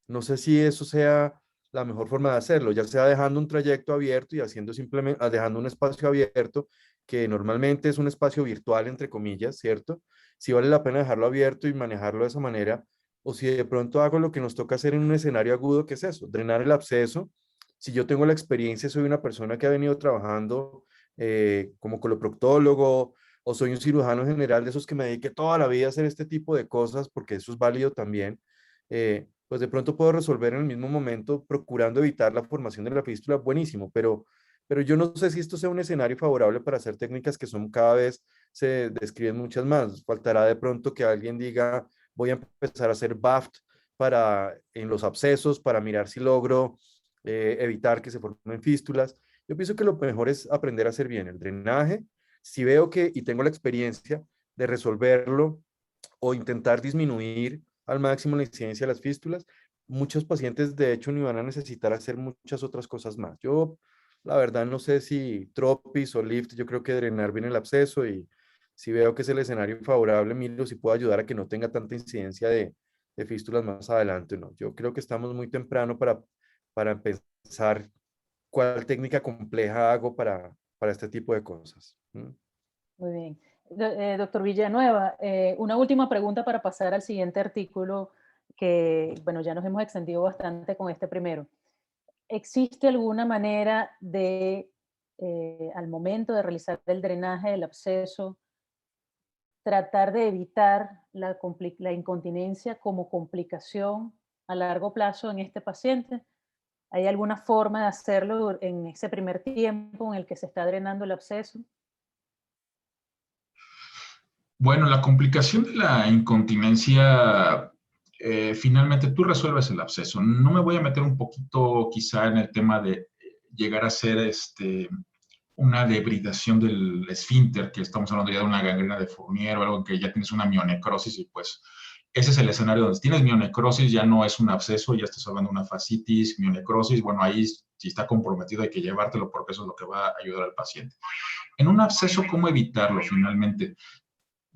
No sé si eso sea la mejor forma de hacerlo, ya sea dejando un trayecto abierto y haciendo simplemente, dejando un espacio abierto, que normalmente es un espacio virtual, entre comillas, ¿cierto? Si vale la pena dejarlo abierto y manejarlo de esa manera, o si de pronto hago lo que nos toca hacer en un escenario agudo, que es eso, drenar el absceso. Si yo tengo la experiencia, soy una persona que ha venido trabajando como coloproctólogo, o soy un cirujano general de esos que me dedique toda la vida a hacer este tipo de cosas, porque eso es válido también, pues de pronto puedo resolver en el mismo momento procurando evitar la formación de la fístula, buenísimo, pero yo no sé si esto sea un escenario favorable para hacer técnicas que son cada vez, se describen muchas más. Faltará de pronto que alguien diga, voy a empezar a hacer BAFT en los abscesos para mirar si logro evitar que se formen fístulas. Yo pienso que lo mejor es aprender a hacer bien el drenaje. Si veo que, y tengo la experiencia de resolverlo o intentar disminuir al máximo la incidencia de las fístulas, muchos pacientes de hecho ni van a necesitar hacer muchas otras cosas más. Yo, la verdad, no sé si Tropis o Lift, yo creo que drenar bien el absceso y si veo que es el escenario favorable, miro si puedo ayudar a que no tenga tanta incidencia de fístulas más adelante, ¿no? Yo creo que estamos muy temprano para pensar cuál técnica compleja hago para este tipo de cosas. Muy bien. Doctor Villanueva, una última pregunta para pasar al siguiente artículo que, bueno, ya nos hemos extendido bastante con este primero. ¿Existe alguna manera de, al momento de realizar el drenaje del absceso, tratar de evitar la incontinencia como complicación a largo plazo en este paciente? ¿Hay alguna forma de hacerlo en ese primer tiempo en el que se está drenando el absceso? Bueno, la complicación de la incontinencia, finalmente tú resuelves el absceso. No me voy a meter un poquito quizá en el tema de llegar a ser una debridación del esfínter, que estamos hablando ya de una gangrena de Fournier o algo que ya tienes una mionecrosis y pues ese es el escenario donde tienes mionecrosis, ya no es un absceso, ya estás hablando de una fascitis, mionecrosis, bueno, ahí si está comprometido hay que llevártelo porque eso es lo que va a ayudar al paciente. En un absceso, ¿cómo evitarlo finalmente?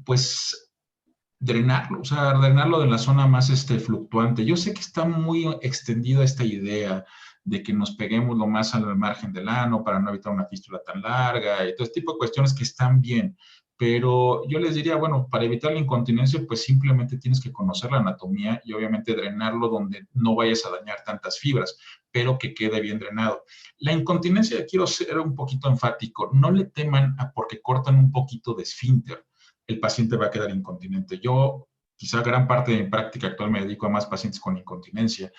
Pues drenarlo, o sea, drenarlo de la zona más fluctuante. Yo sé que está muy extendida esta idea de que nos peguemos lo más al margen del ano para no evitar una fístula tan larga y todo este tipo de cuestiones que están bien. Pero yo les diría, bueno, para evitar la incontinencia, pues simplemente tienes que conocer la anatomía y obviamente drenarlo donde no vayas a dañar tantas fibras, pero que quede bien drenado. La incontinencia, quiero ser un poquito enfático, no le teman a porque cortan un poquito de esfínter el paciente va a quedar incontinente. Yo, quizá gran parte de mi práctica actual me dedico a más pacientes con incontinencia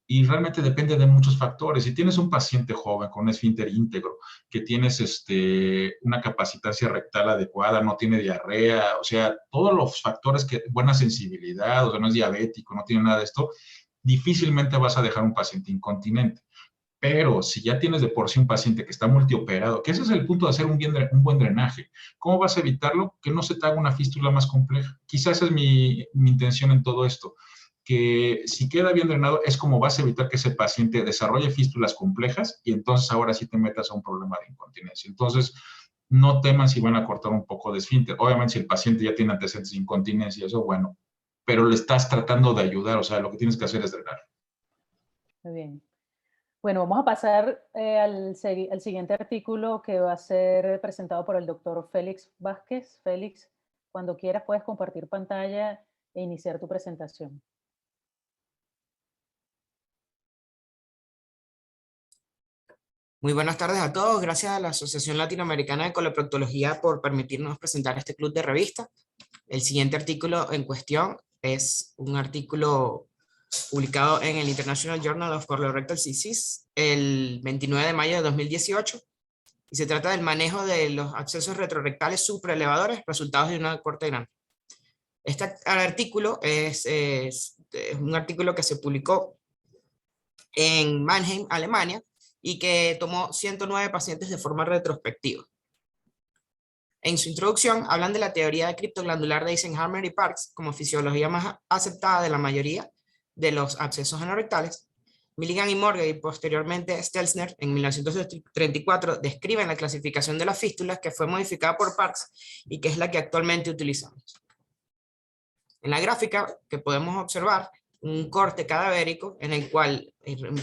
y realmente depende de muchos factores. Si tienes un paciente joven con un esfínter íntegro, que tienes una capacitancia rectal adecuada, no tiene diarrea, o sea, todos los factores buena sensibilidad, o sea, no es diabético, no tiene nada de esto, difícilmente vas a dejar un paciente incontinente. Pero si ya tienes de por sí un paciente que está multioperado, que ese es el punto de hacer un buen drenaje, ¿cómo vas a evitarlo? Que no se te haga una fístula más compleja. Quizás esa es mi intención en todo esto, que si queda bien drenado es como vas a evitar que ese paciente desarrolle fístulas complejas y entonces ahora sí te metas a un problema de incontinencia. Entonces, no teman si van a cortar un poco de esfínter. Obviamente, si el paciente ya tiene antecedentes de incontinencia, eso bueno, pero le estás tratando de ayudar, o sea, lo que tienes que hacer es drenar. Muy bien. Bueno, vamos a pasar al siguiente artículo que va a ser presentado por el doctor Félix Vázquez. Félix, cuando quieras puedes compartir pantalla e iniciar tu presentación. Muy buenas tardes a todos. Gracias a la Asociación Latinoamericana de Coloproctología por permitirnos presentar este club de revista. El siguiente artículo en cuestión es un artículo publicado en el International Journal of Colorectal Disease el 29 de mayo de 2018 y se trata del manejo de los abscesos retrorectales supraelevadores resultados de una corte grande. Este artículo es un artículo que se publicó en Mannheim, Alemania, y que tomó 109 pacientes de forma retrospectiva. En su introducción hablan de la teoría de criptoglandular de Eisenhammer y Parkes como fisiología más aceptada de la mayoría de los abscesos anorectales. Milligan y Morgan y posteriormente Stelzner en 1934 describen la clasificación de las fístulas que fue modificada por Parkes y que es la que actualmente utilizamos. En la gráfica que podemos observar un corte cadavérico en el cual,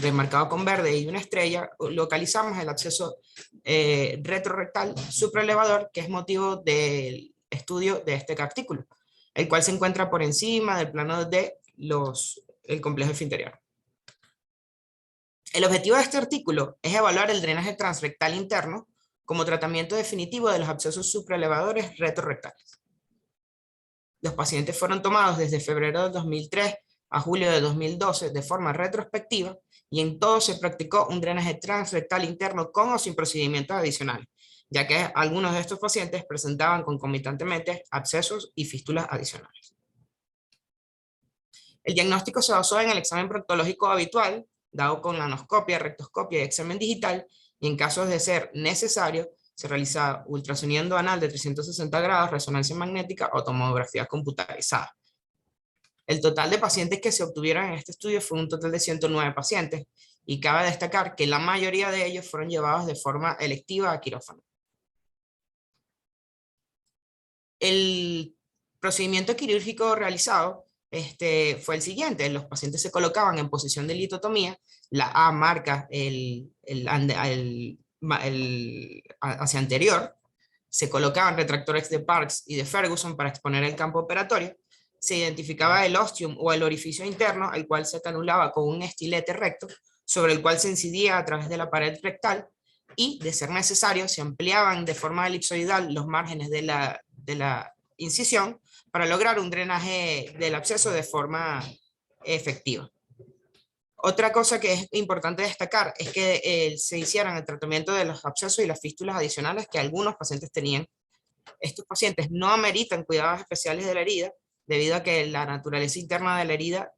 remarcado con verde y una estrella, localizamos el absceso retrorectal supraelevador, que es motivo del estudio de este artículo, el cual se encuentra por encima del plano de el complejo esfinteriano. El objetivo de este artículo es evaluar el drenaje transrectal interno como tratamiento definitivo de los abscesos supraelevadores retrorectales. Los pacientes fueron tomados desde febrero de 2003 a julio de 2012 de forma retrospectiva y en todo se practicó un drenaje transrectal interno con o sin procedimientos adicionales, ya que algunos de estos pacientes presentaban concomitantemente abscesos y fístulas adicionales. El diagnóstico se basó en el examen proctológico habitual, dado con lanoscopia, rectoscopia y examen digital, y en casos de ser necesario, se realiza ultrasonido anal de 360 grados, resonancia magnética o tomografía computarizada. El total de pacientes que se obtuvieron en este estudio fue un total de 109 pacientes, y cabe destacar que la mayoría de ellos fueron llevados de forma electiva a quirófano. El procedimiento quirúrgico realizado fue el siguiente: los pacientes se colocaban en posición de litotomía, la A marca hacia anterior, se colocaban retractores de Parkes y de Ferguson para exponer el campo operatorio, se identificaba el ostium o el orificio interno, el cual se canulaba con un estilete recto, sobre el cual se incidía a través de la pared rectal, y, de ser necesario, se ampliaban de forma elipsoidal los márgenes de la incisión para lograr un drenaje del absceso de forma efectiva. Otra cosa que es importante destacar es que se hicieran el tratamiento de los abscesos y las fístulas adicionales que algunos pacientes tenían. Estos pacientes no ameritan cuidados especiales de la herida, debido a que la naturaleza interna de la herida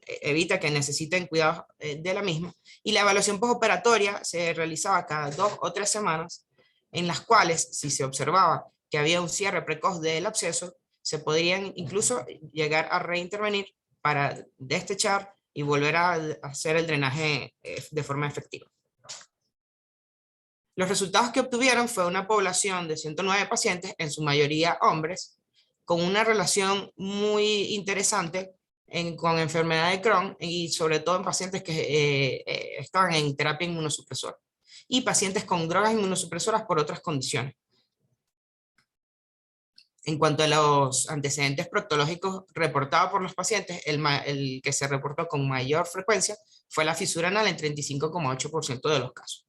evita que necesiten cuidados de la misma, y la evaluación postoperatoria se realizaba cada 2 o 3 semanas, en las cuales, si se observaba que había un cierre precoz del absceso, se podrían incluso llegar a reintervenir para destechar y volver a hacer el drenaje de forma efectiva. Los resultados que obtuvieron fue una población de 109 pacientes, en su mayoría hombres, con una relación muy interesante con enfermedad de Crohn, y sobre todo en pacientes que estaban en terapia inmunosupresora, y pacientes con drogas inmunosupresoras por otras condiciones. En cuanto a los antecedentes proctológicos reportados por los pacientes, el que se reportó con mayor frecuencia fue la fisura anal en 35,8% de los casos.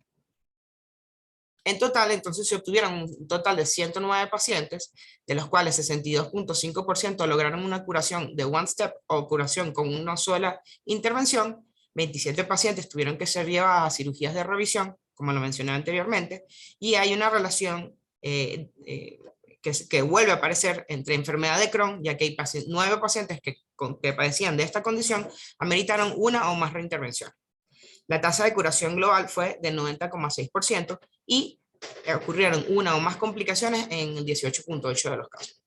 En total, entonces, se obtuvieron un total de 109 pacientes, de los cuales 62,5% lograron una curación de one step o curación con una sola intervención, 27 pacientes tuvieron que ser llevadas a cirugías de revisión, como lo mencioné anteriormente, y hay una relación que vuelve a aparecer entre enfermedad de Crohn, ya que hay 9 pacientes que padecían de esta condición, ameritaron una o más reintervenciones. La tasa de curación global fue de 90,6% y ocurrieron una o más complicaciones en 18,8% de los casos.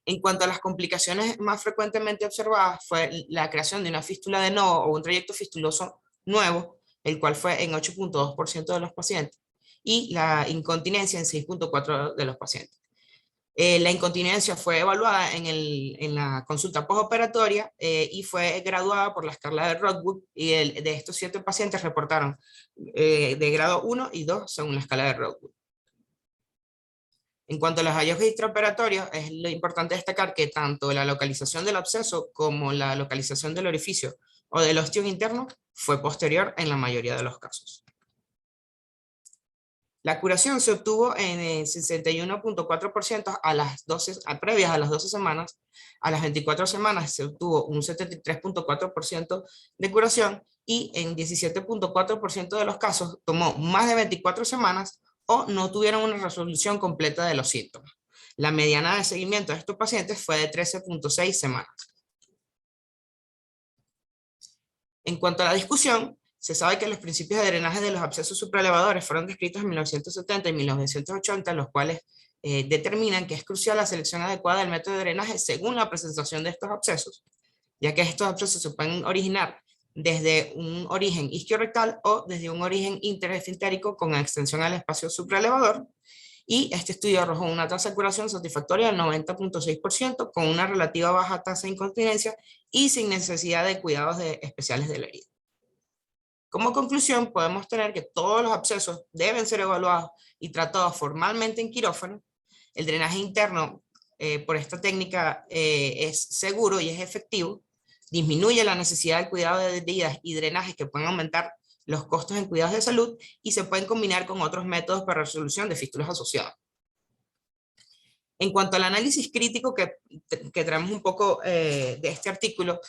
En cuanto a las complicaciones más frecuentemente observadas, fue la creación de una fístula de nodo o un trayecto fistuloso nuevo, el cual fue en 8,2% de los pacientes, y la incontinencia en 6,4% de los pacientes. La incontinencia fue evaluada en la consulta postoperatoria y fue graduada por la escala de Rodwood, y de estos 7 pacientes reportaron de grado 1 y 2 según la escala de Rodwood. En cuanto a los hallazgos extraoperatorios, es lo importante destacar que tanto la localización del absceso como la localización del orificio o del ostium interno fue posterior en la mayoría de los casos. La curación se obtuvo en el 61,4% previas a las 12 semanas. A las 24 semanas se obtuvo un 73,4% de curación, y en 17,4% de los casos tomó más de 24 semanas o no tuvieron una resolución completa de los síntomas. La mediana de seguimiento de estos pacientes fue de 13,6 semanas. En cuanto a la discusión, se sabe que los principios de drenaje de los abscesos supraelevadores fueron descritos en 1970 y 1980, los cuales determinan que es crucial la selección adecuada del método de drenaje según la presentación de estos abscesos, ya que estos abscesos se pueden originar desde un origen isquiorectal o desde un origen interesfintérico con extensión al espacio supraelevador, y este estudio arrojó una tasa de curación satisfactoria del 90,6% con una relativa baja tasa de incontinencia y sin necesidad de cuidados especiales de la herida. Como conclusión, podemos tener que todos los abscesos deben ser evaluados y tratados formalmente en quirófano. El drenaje interno por esta técnica es seguro y es efectivo, disminuye la necesidad del cuidado de heridas y drenajes que pueden aumentar los costos en cuidados de salud, y se pueden combinar con otros métodos para resolución de fístulas asociadas. En cuanto al análisis crítico que traemos un poco de este artículo,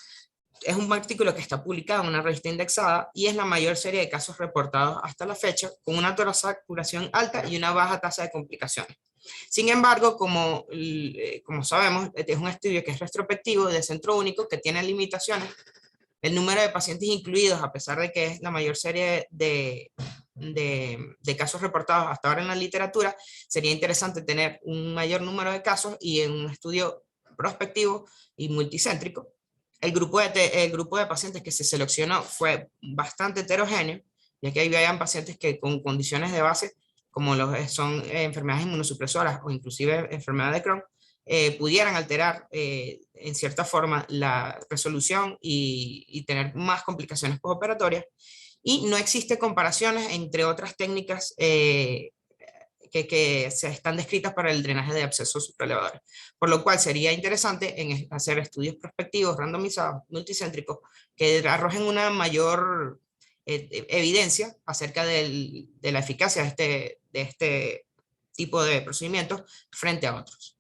es un artículo que está publicado en una revista indexada y es la mayor serie de casos reportados hasta la fecha, con una tasa de curación alta y una baja tasa de complicaciones. Sin embargo, como sabemos, es un estudio que es retrospectivo, de centro único, que tiene limitaciones. El número de pacientes incluidos, a pesar de que es la mayor serie de casos reportados hasta ahora en la literatura, sería interesante tener un mayor número de casos y en un estudio prospectivo y multicéntrico. El grupo de pacientes que se seleccionó fue bastante heterogéneo, ya que habían pacientes que con condiciones de base, como son enfermedades inmunosupresoras o inclusive enfermedad de Crohn, pudieran alterar en cierta forma la resolución y tener más complicaciones postoperatorias. Y no existe comparaciones entre otras técnicas que se están descritas para el drenaje de abscesos supraelevadores, por lo cual sería interesante hacer estudios prospectivos, randomizados, multicéntricos, que arrojen una mayor evidencia acerca de la eficacia de este tipo de procedimientos frente a otros.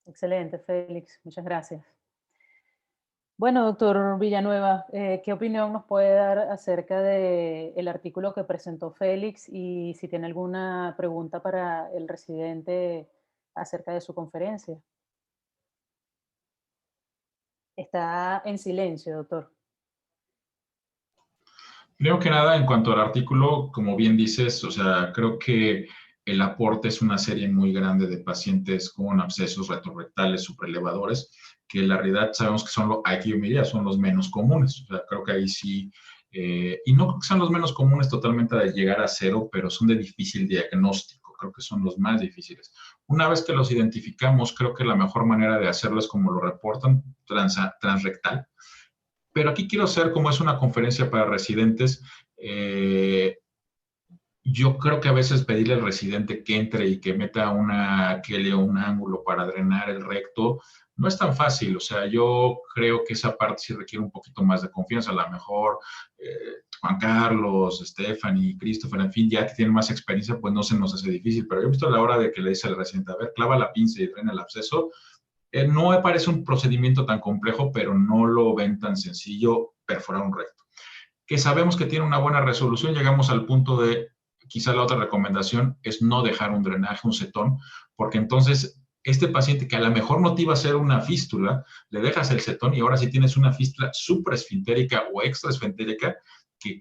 Excelente, Félix, muchas gracias. Bueno, doctor Villanueva, ¿qué opinión nos puede dar acerca del artículo que presentó Félix, y si tiene alguna pregunta para el residente acerca de su conferencia? Está en silencio, doctor. Primero que nada, en cuanto al artículo, como bien dices, o sea, creo que el aporte es una serie muy grande de pacientes con abscesos retrorectales supraelevadores, que en la realidad sabemos que son los menos comunes. O sea, creo que ahí sí, y no creo que sean los menos comunes totalmente de llegar a cero, pero son de difícil diagnóstico. Creo que son los más difíciles. Una vez que los identificamos, creo que la mejor manera de hacerlo es como lo reportan, transrectal. Pero aquí quiero hacer, como es una conferencia para residentes, yo creo que a veces pedirle al residente que entre y que meta que le un ángulo para drenar el recto no es tan fácil. O sea, yo creo que esa parte sí requiere un poquito más de confianza. A lo mejor Juan Carlos, Stephanie, Christopher, en fin, ya que tienen más experiencia, pues no se nos hace difícil. Pero yo he visto a la hora de que le dice al residente, a ver, clava la pinza y drena el absceso, No me parece un procedimiento tan complejo, pero no lo ven tan sencillo perforar un recto. Que sabemos que tiene una buena resolución, llegamos al punto de, quizá la otra recomendación es no dejar un drenaje, un cetón, porque entonces este paciente que a lo mejor no te iba a hacer una fístula, le dejas el cetón y ahora sí tienes una fístula supraesfintérica o extraesfintérica,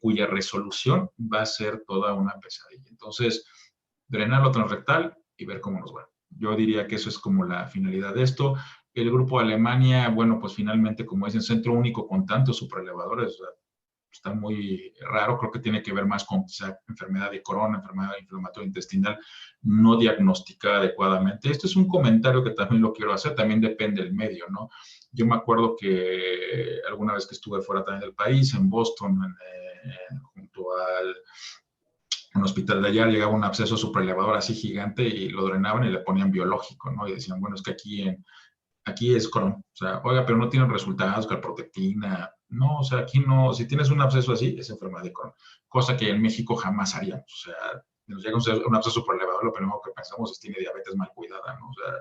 cuya resolución va a ser toda una pesadilla. Entonces, drenarlo transrectal y ver cómo nos va. Yo diría que eso es como la finalidad de esto. El grupo de Alemania, bueno, pues finalmente, como es en centro único con tantos supraelevadores, o sea, está muy raro, creo que tiene que ver más con quizá enfermedad de Crohn, enfermedad inflamatoria intestinal no diagnosticada adecuadamente. Esto es un comentario que también lo quiero hacer, también depende del medio, ¿no? Yo me acuerdo que alguna vez que estuve fuera también del país, en Boston, junto al un hospital de allá, llegaba un absceso supraelevador así gigante y lo drenaban y le ponían biológico, ¿no? Y decían, bueno, es que aquí es Crohn. O sea, oiga, pero no tienen resultados, calprotectina. No, o sea, aquí no, si tienes un absceso así, es enfermedad de Crohn. Cosa que en México jamás haríamos. O sea, nos llega un absceso por elevador, lo primero que pensamos es tiene diabetes mal cuidada, ¿no? O sea,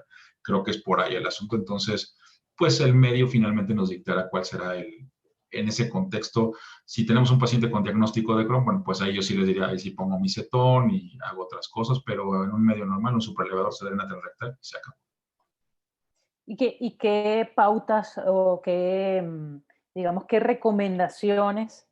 creo que es por ahí el asunto. Entonces, pues el medio finalmente nos dictará cuál será en ese contexto. Si tenemos un paciente con diagnóstico de Crohn, bueno, pues ahí yo sí les diría, ahí sí pongo mi cetón y hago otras cosas, pero en un medio normal, un supraelevador se drena transrectal y se acabó. ¿Y qué pautas o qué, digamos, qué recomendaciones,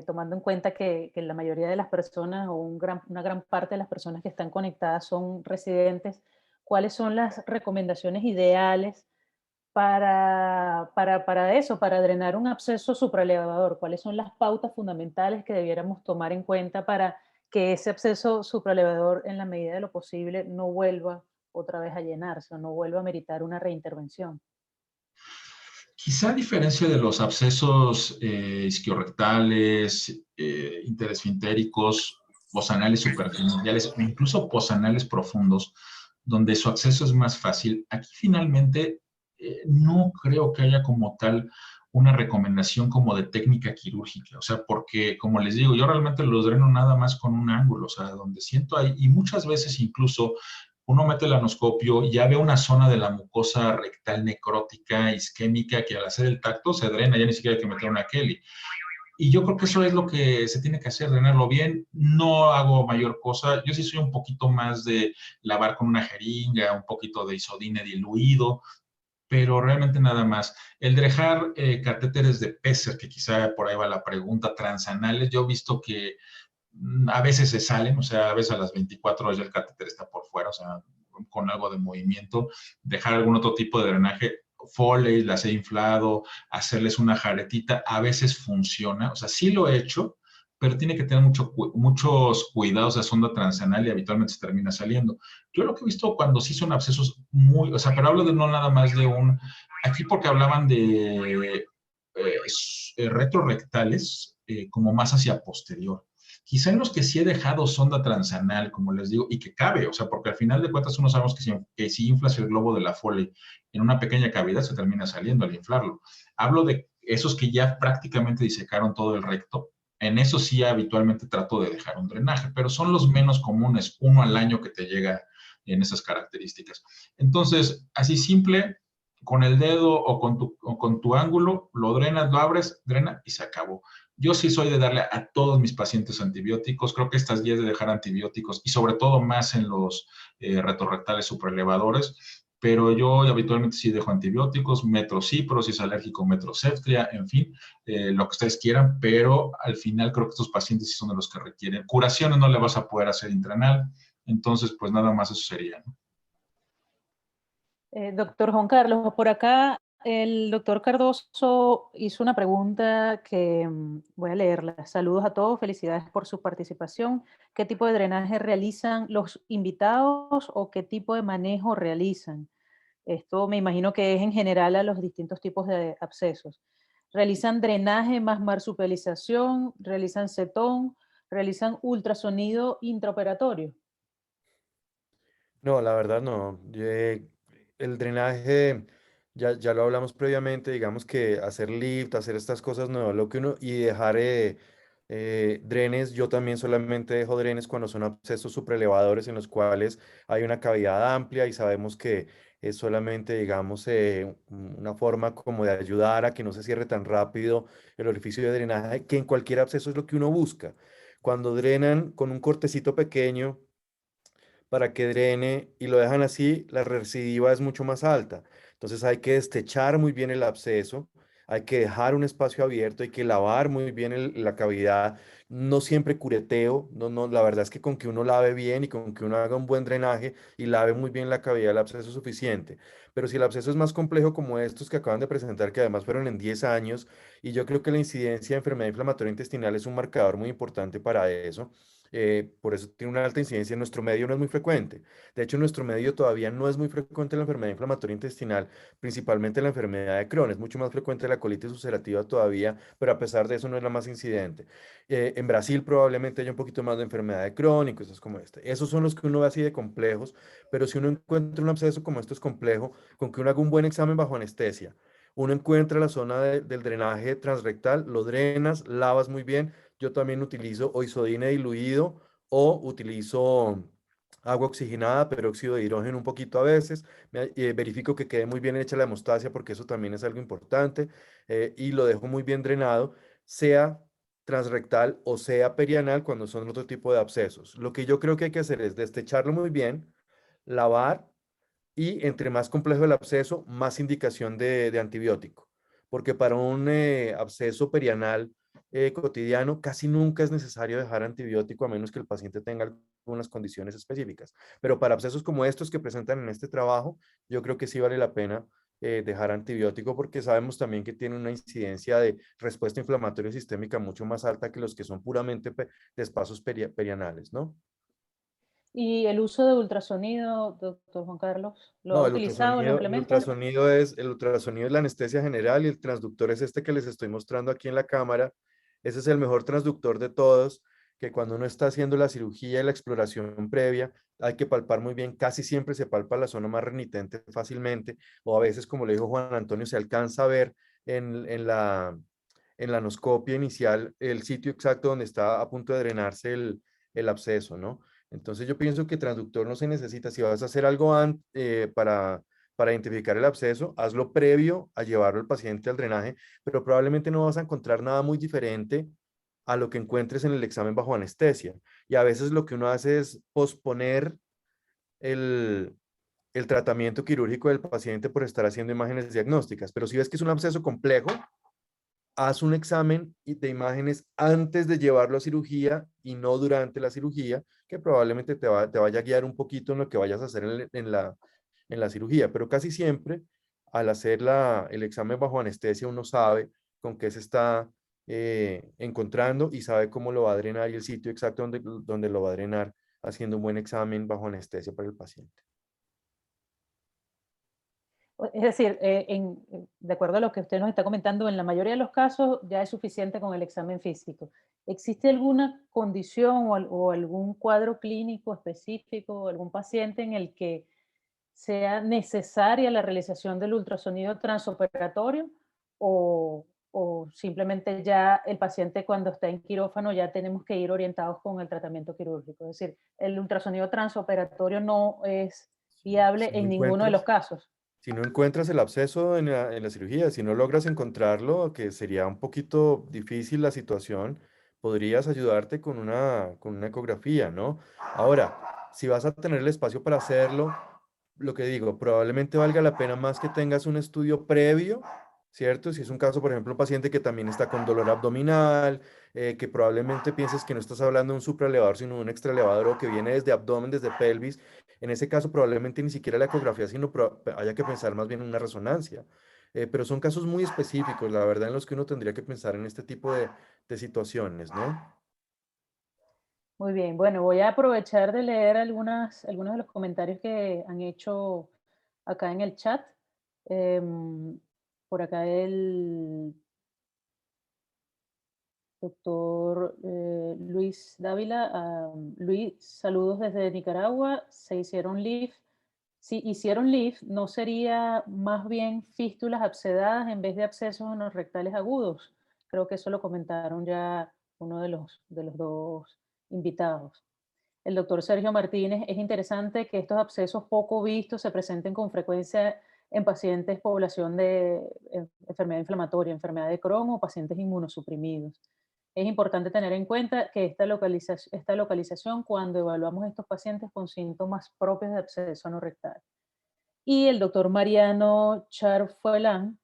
tomando en cuenta que la mayoría de las personas o una gran parte de las personas que están conectadas son residentes, cuáles son las recomendaciones ideales para eso, para drenar un absceso supraelevador? ¿Cuáles son las pautas fundamentales que debiéramos tomar en cuenta para que ese absceso supraelevador, en la medida de lo posible, no vuelva otra vez a llenarse o no vuelva a meritar una reintervención? Quizá a diferencia de los abscesos isquiorrectales, interesfintéricos, posanales superficiales o incluso posanales profundos, donde su acceso es más fácil, aquí finalmente no creo que haya como tal una recomendación como de técnica quirúrgica, o sea, porque como les digo, yo realmente los dreno nada más con un ángulo, o sea, donde siento ahí, y muchas veces incluso uno mete el anoscopio y ya ve una zona de la mucosa rectal necrótica, isquémica, que al hacer el tacto se drena, ya ni siquiera hay que meter una Kelly. Y yo creo que eso es lo que se tiene que hacer, drenarlo bien. No hago mayor cosa. Yo sí soy un poquito más de lavar con una jeringa, un poquito de isodine diluido, pero realmente nada más. El dejar catéteres de Pesser, que quizá por ahí va la pregunta, transanales, yo he visto que a veces se salen, o sea, a veces a las 24 horas ya el catéter está por fuera, o sea, con algo de movimiento, dejar algún otro tipo de drenaje, Foley, las he inflado, hacerles una jaretita, a veces funciona, o sea, sí lo he hecho, pero tiene que tener muchos cuidados de sonda transanal y habitualmente se termina saliendo. Yo lo que he visto cuando sí son abscesos muy, o sea, pero hablo de no nada más de aquí porque hablaban de retrorectales, como más hacia posterior. Quizá en los que sí he dejado sonda transanal, como les digo, y que cabe, o sea, porque al final de cuentas uno sabemos que si inflas el globo de la Foley en una pequeña cavidad se termina saliendo al inflarlo. Hablo de esos que ya prácticamente disecaron todo el recto. En eso sí habitualmente trato de dejar un drenaje, pero son los menos comunes, uno al año que te llega en esas características. Entonces, así simple, con el dedo o con tu ángulo, lo drenas, lo abres, drena y se acabó. Yo sí soy de darle a todos mis pacientes antibióticos. Creo que estas guías de dejar antibióticos y sobre todo más en los retorrectales supraelevadores, pero yo habitualmente sí dejo antibióticos, metrocipro, si es alérgico, metroceftia, en fin, lo que ustedes quieran, pero al final creo que estos pacientes sí son de los que requieren. Curaciones no le vas a poder hacer intranal, entonces pues nada más eso sería, ¿no? Doctor Juan Carlos, por acá el doctor Cardoso hizo una pregunta que voy a leerla. Saludos a todos, felicidades por su participación. ¿Qué tipo de drenaje realizan los invitados o qué tipo de manejo realizan? Esto me imagino que es en general a los distintos tipos de abscesos. ¿Realizan drenaje más marsupialización? ¿Realizan cetón? ¿Realizan ultrasonido intraoperatorio? No, la verdad no. El drenaje, ya lo hablamos previamente, digamos que hacer lift, hacer estas cosas, no, lo que uno, y dejar drenes, yo también solamente dejo drenes cuando son abscesos supraelevadores en los cuales hay una cavidad amplia y sabemos que es solamente, digamos, una forma como de ayudar a que no se cierre tan rápido el orificio de drenaje, que en cualquier absceso es lo que uno busca. Cuando drenan con un cortecito pequeño para que drene y lo dejan así, la recidiva es mucho más alta. Entonces hay que destechar muy bien el absceso, hay que dejar un espacio abierto, hay que lavar muy bien la cavidad, no siempre cureteo, no, la verdad es que con que uno lave bien y con que uno haga un buen drenaje y lave muy bien la cavidad del absceso es suficiente. Pero si el absceso es más complejo como estos que acaban de presentar, que además fueron en 10 años, y yo creo que la incidencia de enfermedad inflamatoria intestinal es un marcador muy importante para eso. Por eso tiene una alta incidencia. En nuestro medio no es muy frecuente. De hecho, en nuestro medio todavía no es muy frecuente la enfermedad inflamatoria intestinal, principalmente la enfermedad de Crohn. Es mucho más frecuente la colitis ulcerativa todavía, pero a pesar de eso no es la más incidente. En Brasil probablemente haya un poquito más de enfermedad de Crohn y cosas como esta. Esos son los que uno ve así de complejos, pero si uno encuentra un absceso como esto es complejo, con que uno haga un buen examen bajo anestesia, uno encuentra la zona del drenaje transrectal, lo drenas, lavas muy bien. Yo también utilizo o isodine diluido o utilizo agua oxigenada, peróxido de hidrógeno un poquito a veces. Verifico que quede muy bien hecha la hemostasia porque eso también es algo importante, y lo dejo muy bien drenado, sea transrectal o sea perianal cuando son otro tipo de abscesos. Lo que yo creo que hay que hacer es destecharlo muy bien, lavar y entre más complejo el absceso, más indicación de antibiótico. Porque para un absceso perianal cotidiano casi nunca es necesario dejar antibiótico a menos que el paciente tenga algunas condiciones específicas. Pero para abscesos como estos que presentan en este trabajo, yo creo que sí vale la pena dejar antibiótico porque sabemos también que tiene una incidencia de respuesta inflamatoria sistémica mucho más alta que los que son puramente de espacios perianales, ¿no? ¿Y el uso de ultrasonido, doctor Juan Carlos? ¿Lo ha No, utilizado, lo implementa? el ultrasonido es la anestesia general y el transductor es este que les estoy mostrando aquí en la cámara. Ese es el mejor transductor de todos, que cuando uno está haciendo la cirugía y la exploración previa, hay que palpar muy bien. Casi siempre se palpa la zona más renitente fácilmente, o a veces, como le dijo Juan Antonio, se alcanza a ver en la anoscopia inicial el sitio exacto donde está a punto de drenarse el absceso, ¿no? Entonces yo pienso que transductor no se necesita. Si vas a hacer algo para identificar el absceso, hazlo previo a llevarlo al paciente al drenaje, pero probablemente no vas a encontrar nada muy diferente a lo que encuentres en el examen bajo anestesia. Y a veces lo que uno hace es posponer el, el tratamiento quirúrgico del paciente por estar haciendo imágenes diagnósticas. Pero si ves que es un absceso complejo, haz un examen de imágenes antes de llevarlo a cirugía y no durante la cirugía, que probablemente te vaya a guiar un poquito en lo que vayas a hacer en la cirugía. Pero casi siempre, al hacer el examen bajo anestesia, uno sabe con qué se está encontrando y sabe cómo lo va a drenar y el sitio exacto donde lo va a drenar, haciendo un buen examen bajo anestesia para el paciente. Es decir, de acuerdo a lo que usted nos está comentando, en la mayoría de los casos ya es suficiente con el examen físico. ¿Existe alguna condición o algún cuadro clínico específico, algún paciente en el que sea necesaria la realización del ultrasonido transoperatorio o simplemente ya el paciente cuando está en quirófano ya tenemos que ir orientados con el tratamiento quirúrgico? Es decir, el ultrasonido transoperatorio no es viable Si no en ninguno de los encuentras, casos. Si no encuentras el absceso en la cirugía, si no logras encontrarlo, que sería un poquito difícil la situación, podrías ayudarte con una ecografía, ¿no? Ahora, si vas a tener el espacio para hacerlo, lo que digo, probablemente valga la pena más que tengas un estudio previo, ¿cierto? Si es un caso, por ejemplo, un paciente que también está con dolor abdominal, que probablemente pienses que no estás hablando de un supraelevador, sino de un extraelevador o que viene desde abdomen, desde pelvis. En ese caso, probablemente ni siquiera la ecografía, sino haya que pensar más bien en una resonancia. Pero son casos muy específicos, la verdad, en los que uno tendría que pensar en este tipo de situaciones, ¿no? Muy bien, bueno, voy a aprovechar de leer algunos de los comentarios que han hecho acá en el chat. Em, por acá el doctor Luis Dávila. Luis, saludos desde Nicaragua. Se hicieron LIF. Si hicieron LIF, ¿no sería más bien fístulas abscedadas en vez de abscesos anorrectales agudos? Creo que eso lo comentaron ya uno de los dos invitados. el doctor Sergio Martínez, es interesante que estos abscesos poco vistos se presenten con frecuencia en pacientes población de enfermedad inflamatoria, enfermedad de Crohn o pacientes inmunosuprimidos. Es importante tener en cuenta que esta localización cuando evaluamos estos pacientes con síntomas propios de absceso anorrectal. Y el doctor Mariano Charfuelán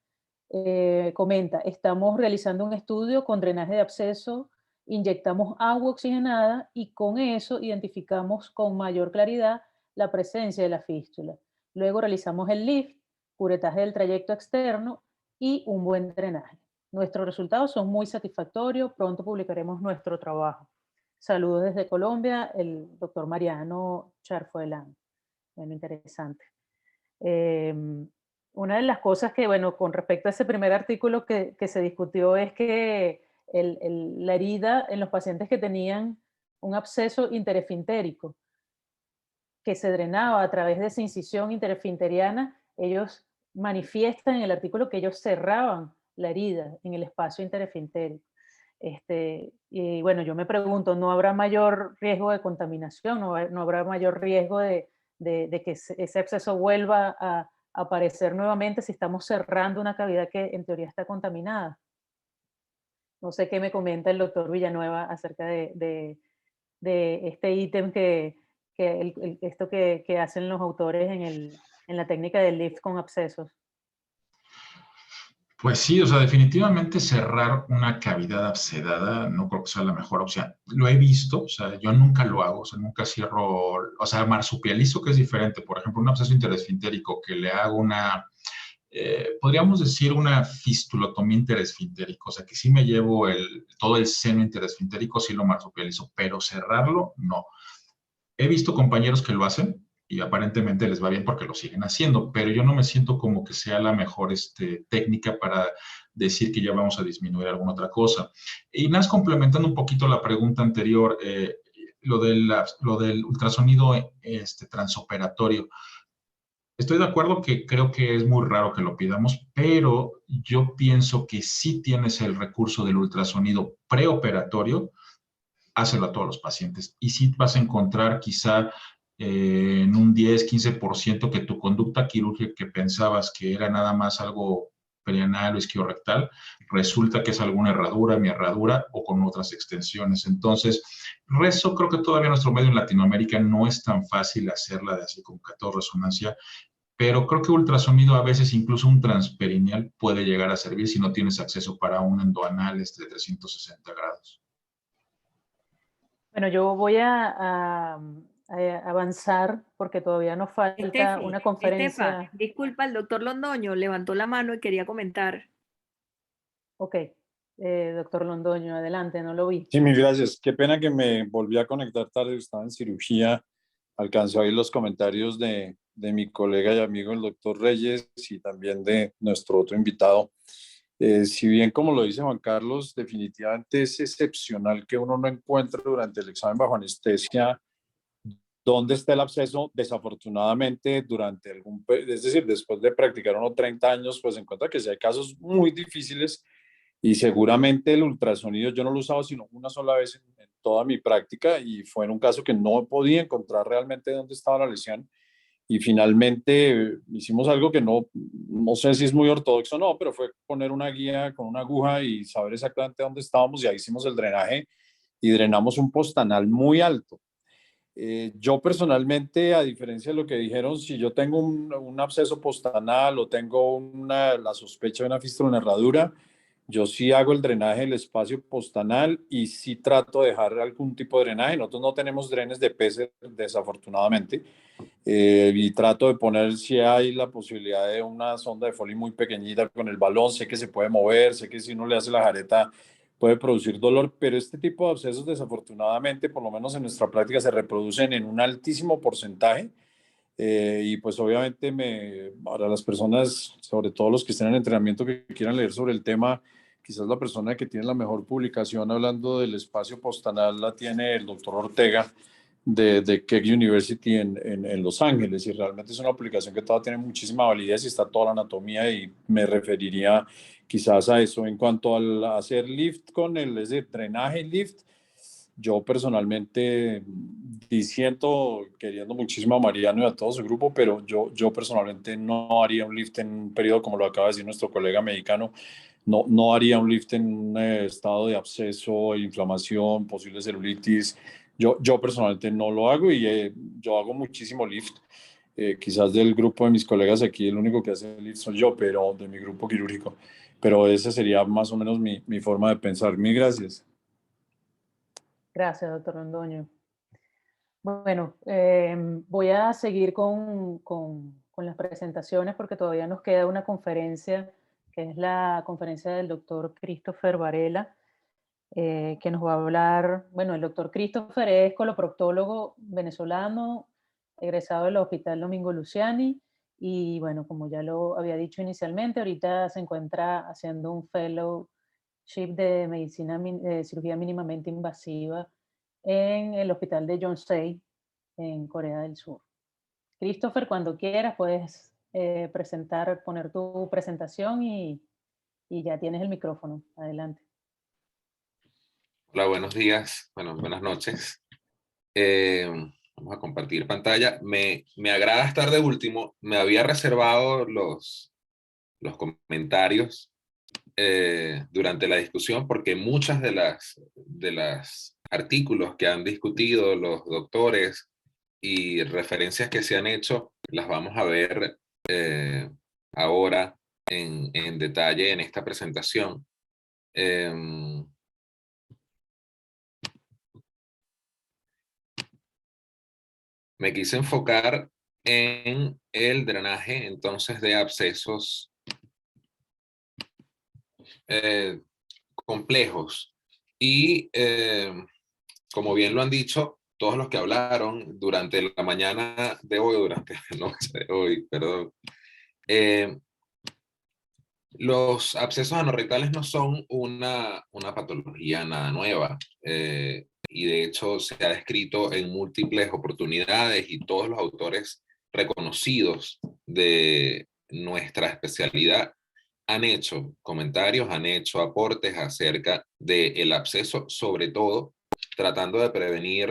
comenta, estamos realizando un estudio con drenaje de absceso, inyectamos agua oxigenada y con eso identificamos con mayor claridad la presencia de la fístula. Luego realizamos el lift, curetaje del trayecto externo y un buen drenaje. Nuestros resultados son muy satisfactorios, pronto publicaremos nuestro trabajo. Saludos desde Colombia, el doctor Mariano Charfuelán. Bueno, interesante. Una de las cosas que, bueno, con respecto a ese primer artículo que se discutió es que la herida en los pacientes que tenían un absceso interesfintérico que se drenaba a través de esa incisión interesfinteriana, ellos manifiestan en el artículo que ellos cerraban la herida en el espacio interesfintérico. Y bueno, yo me pregunto, ¿no habrá mayor riesgo de contaminación? ¿No habrá mayor riesgo de que ese absceso vuelva a aparecer nuevamente si estamos cerrando una cavidad que en teoría está contaminada? No sé qué me comenta el doctor Villanueva acerca de este ítem esto que hacen los autores en la técnica del lift con abscesos. Pues sí, o sea, definitivamente cerrar una cavidad abscedada no creo que sea la mejor opción. Lo he visto, o sea, yo nunca lo hago, o sea, nunca cierro, o sea, marsupializo, que es diferente. Por ejemplo, un absceso interesfintérico que le hago podríamos decir una fistulotomía interesfintérica, o sea, que sí me llevo todo el seno interesfintérico, sí lo marsupializo, pero cerrarlo, no. He visto compañeros que lo hacen y aparentemente les va bien porque lo siguen haciendo, pero yo no me siento como que sea la mejor técnica para decir que ya vamos a disminuir alguna otra cosa. Y nada más complementando un poquito la pregunta anterior, lo del ultrasonido transoperatorio. Estoy de acuerdo que creo que es muy raro que lo pidamos, pero yo pienso que si tienes el recurso del ultrasonido preoperatorio, hácelo a todos los pacientes. Y sí vas a encontrar quizá en un 10-15% que tu conducta quirúrgica que pensabas que era nada más algo perianal o isquiorrectal, resulta que es alguna herradura, mi herradura o con otras extensiones. Entonces, eso creo que todavía nuestro medio en Latinoamérica no es tan fácil hacerla de así con resonancia, pero creo que ultrasonido a veces incluso un transperineal puede llegar a servir si no tienes acceso para un endoanal de 360 grados. Bueno, yo voy a avanzar porque todavía nos falta una conferencia. Disculpa, el doctor Londoño levantó la mano y quería comentar. Ok, doctor Londoño, adelante, no lo vi. Sí, mil gracias. Qué pena que me volví a conectar tarde, estaba en cirugía. Alcanzó a oír los comentarios de mi colega y amigo el doctor Reyes y también de nuestro otro invitado. Si bien, como lo dice Juan Carlos, definitivamente es excepcional que uno no encuentre durante el examen bajo anestesia dónde está el absceso. Desafortunadamente, es decir, después de practicar unos 30 años, pues se encuentra que sí hay casos muy difíciles y seguramente el ultrasonido yo no lo he usado sino una sola vez en toda mi práctica y fue en un caso que no podía encontrar realmente dónde estaba la lesión. Y finalmente hicimos algo que no sé si es muy ortodoxo o no, pero fue poner una guía con una aguja y saber exactamente dónde estábamos y ahí hicimos el drenaje y drenamos un postanal muy alto. Yo personalmente, a diferencia de lo que dijeron, si yo tengo un absceso postanal o tengo la sospecha de una fístula en herradura, yo sí hago el drenaje del espacio postanal y sí trato de dejar algún tipo de drenaje. Nosotros no tenemos drenes de PC, desafortunadamente, y trato de poner si hay la posibilidad de una sonda de Foley muy pequeñita con el balón. Sé que se puede mover, sé que si uno le hace la jareta puede producir dolor, pero este tipo de abscesos desafortunadamente, por lo menos en nuestra práctica, se reproducen en un altísimo porcentaje. Y pues obviamente para las personas, sobre todo los que estén en entrenamiento que quieran leer sobre el tema, quizás la persona que tiene la mejor publicación hablando del espacio postanal la tiene el doctor Ortega de Keck University en Los Ángeles, y realmente es una publicación que todavía tiene muchísima validez y está toda la anatomía, y me referiría quizás a eso. En cuanto al hacer lift es decir, drenaje y lift, Yo personalmente disiento, queriendo muchísimo a Mariano y a todo su grupo, pero yo personalmente no haría un lift en un periodo como lo acaba de decir nuestro colega mexicano. No haría un lift en un estado de absceso, inflamación, posible celulitis. Yo personalmente no lo hago y yo hago muchísimo lift. Quizás del grupo de mis colegas aquí el único que hace lift soy yo, pero de mi grupo quirúrgico. Pero esa sería más o menos mi forma de pensar. Mil gracias. Gracias, doctor Londoño. Bueno, voy a seguir con las presentaciones porque todavía nos queda una conferencia, que es la conferencia del doctor Christopher Varela, que nos va a hablar. Bueno, el doctor Christopher es coloproctólogo venezolano, egresado del Hospital Domingo Luciani, y bueno, como ya lo había dicho inicialmente, ahorita se encuentra haciendo un fellowship de cirugía mínimamente invasiva en el hospital de Yonsei, en Corea del Sur. Christopher, cuando quieras puedes poner tu presentación y ya tienes el micrófono. Adelante. Hola, buenos días. Bueno, buenas noches. Vamos a compartir pantalla. Me agrada estar de último. Me había reservado los comentarios durante la discusión porque muchas de las artículos que han discutido los doctores y referencias que se han hecho las vamos a ver ahora en detalle en esta presentación. Me quise enfocar en el drenaje entonces de abscesos complejos y como bien lo han dicho todos los que hablaron durante la mañana de hoy, durante la noche de hoy, perdón, los abscesos anorrectales no son una patología nada nueva. Y de hecho se ha descrito en múltiples oportunidades y todos los autores reconocidos de nuestra especialidad han hecho comentarios, han hecho aportes acerca del absceso, sobre todo tratando de prevenir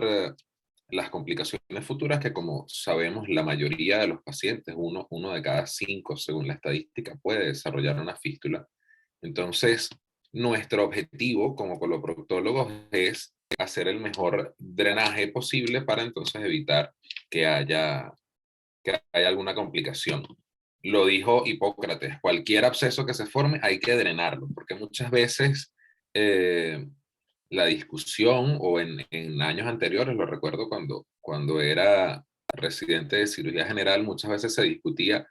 las complicaciones futuras que, como sabemos, la mayoría de los pacientes, uno de cada 5 según la estadística, puede desarrollar una fístula. Entonces, nuestro objetivo como coloproctólogos es hacer el mejor drenaje posible para entonces evitar que haya alguna complicación. Lo dijo Hipócrates, cualquier absceso que se forme hay que drenarlo, porque muchas veces la discusión, o en años anteriores, lo recuerdo cuando era residente de cirugía general, muchas veces se discutía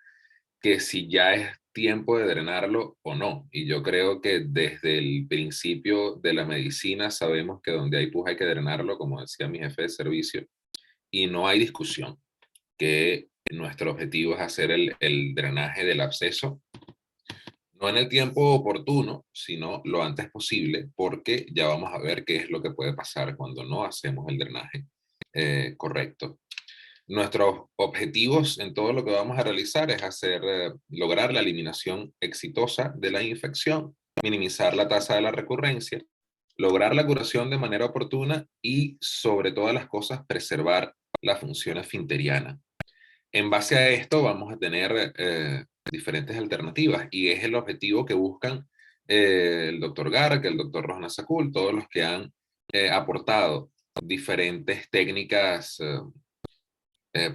que si ya es tiempo de drenarlo o no. Y yo creo que desde el principio de la medicina sabemos que donde hay pus hay que drenarlo, como decía mi jefe de servicio, y no hay discusión que nuestro objetivo es hacer el drenaje del absceso, no en el tiempo oportuno, sino lo antes posible, porque ya vamos a ver qué es lo que puede pasar cuando no hacemos el drenaje correcto. Nuestros objetivos en todo lo que vamos a realizar es lograr la eliminación exitosa de la infección, minimizar la tasa de la recurrencia, lograr la curación de manera oportuna y, sobre todas las cosas, preservar la función esfinteriana. En base a esto vamos a tener diferentes alternativas y es el objetivo que buscan el doctor Garg, el doctor Rosna Sakul, todos los que han aportado diferentes técnicas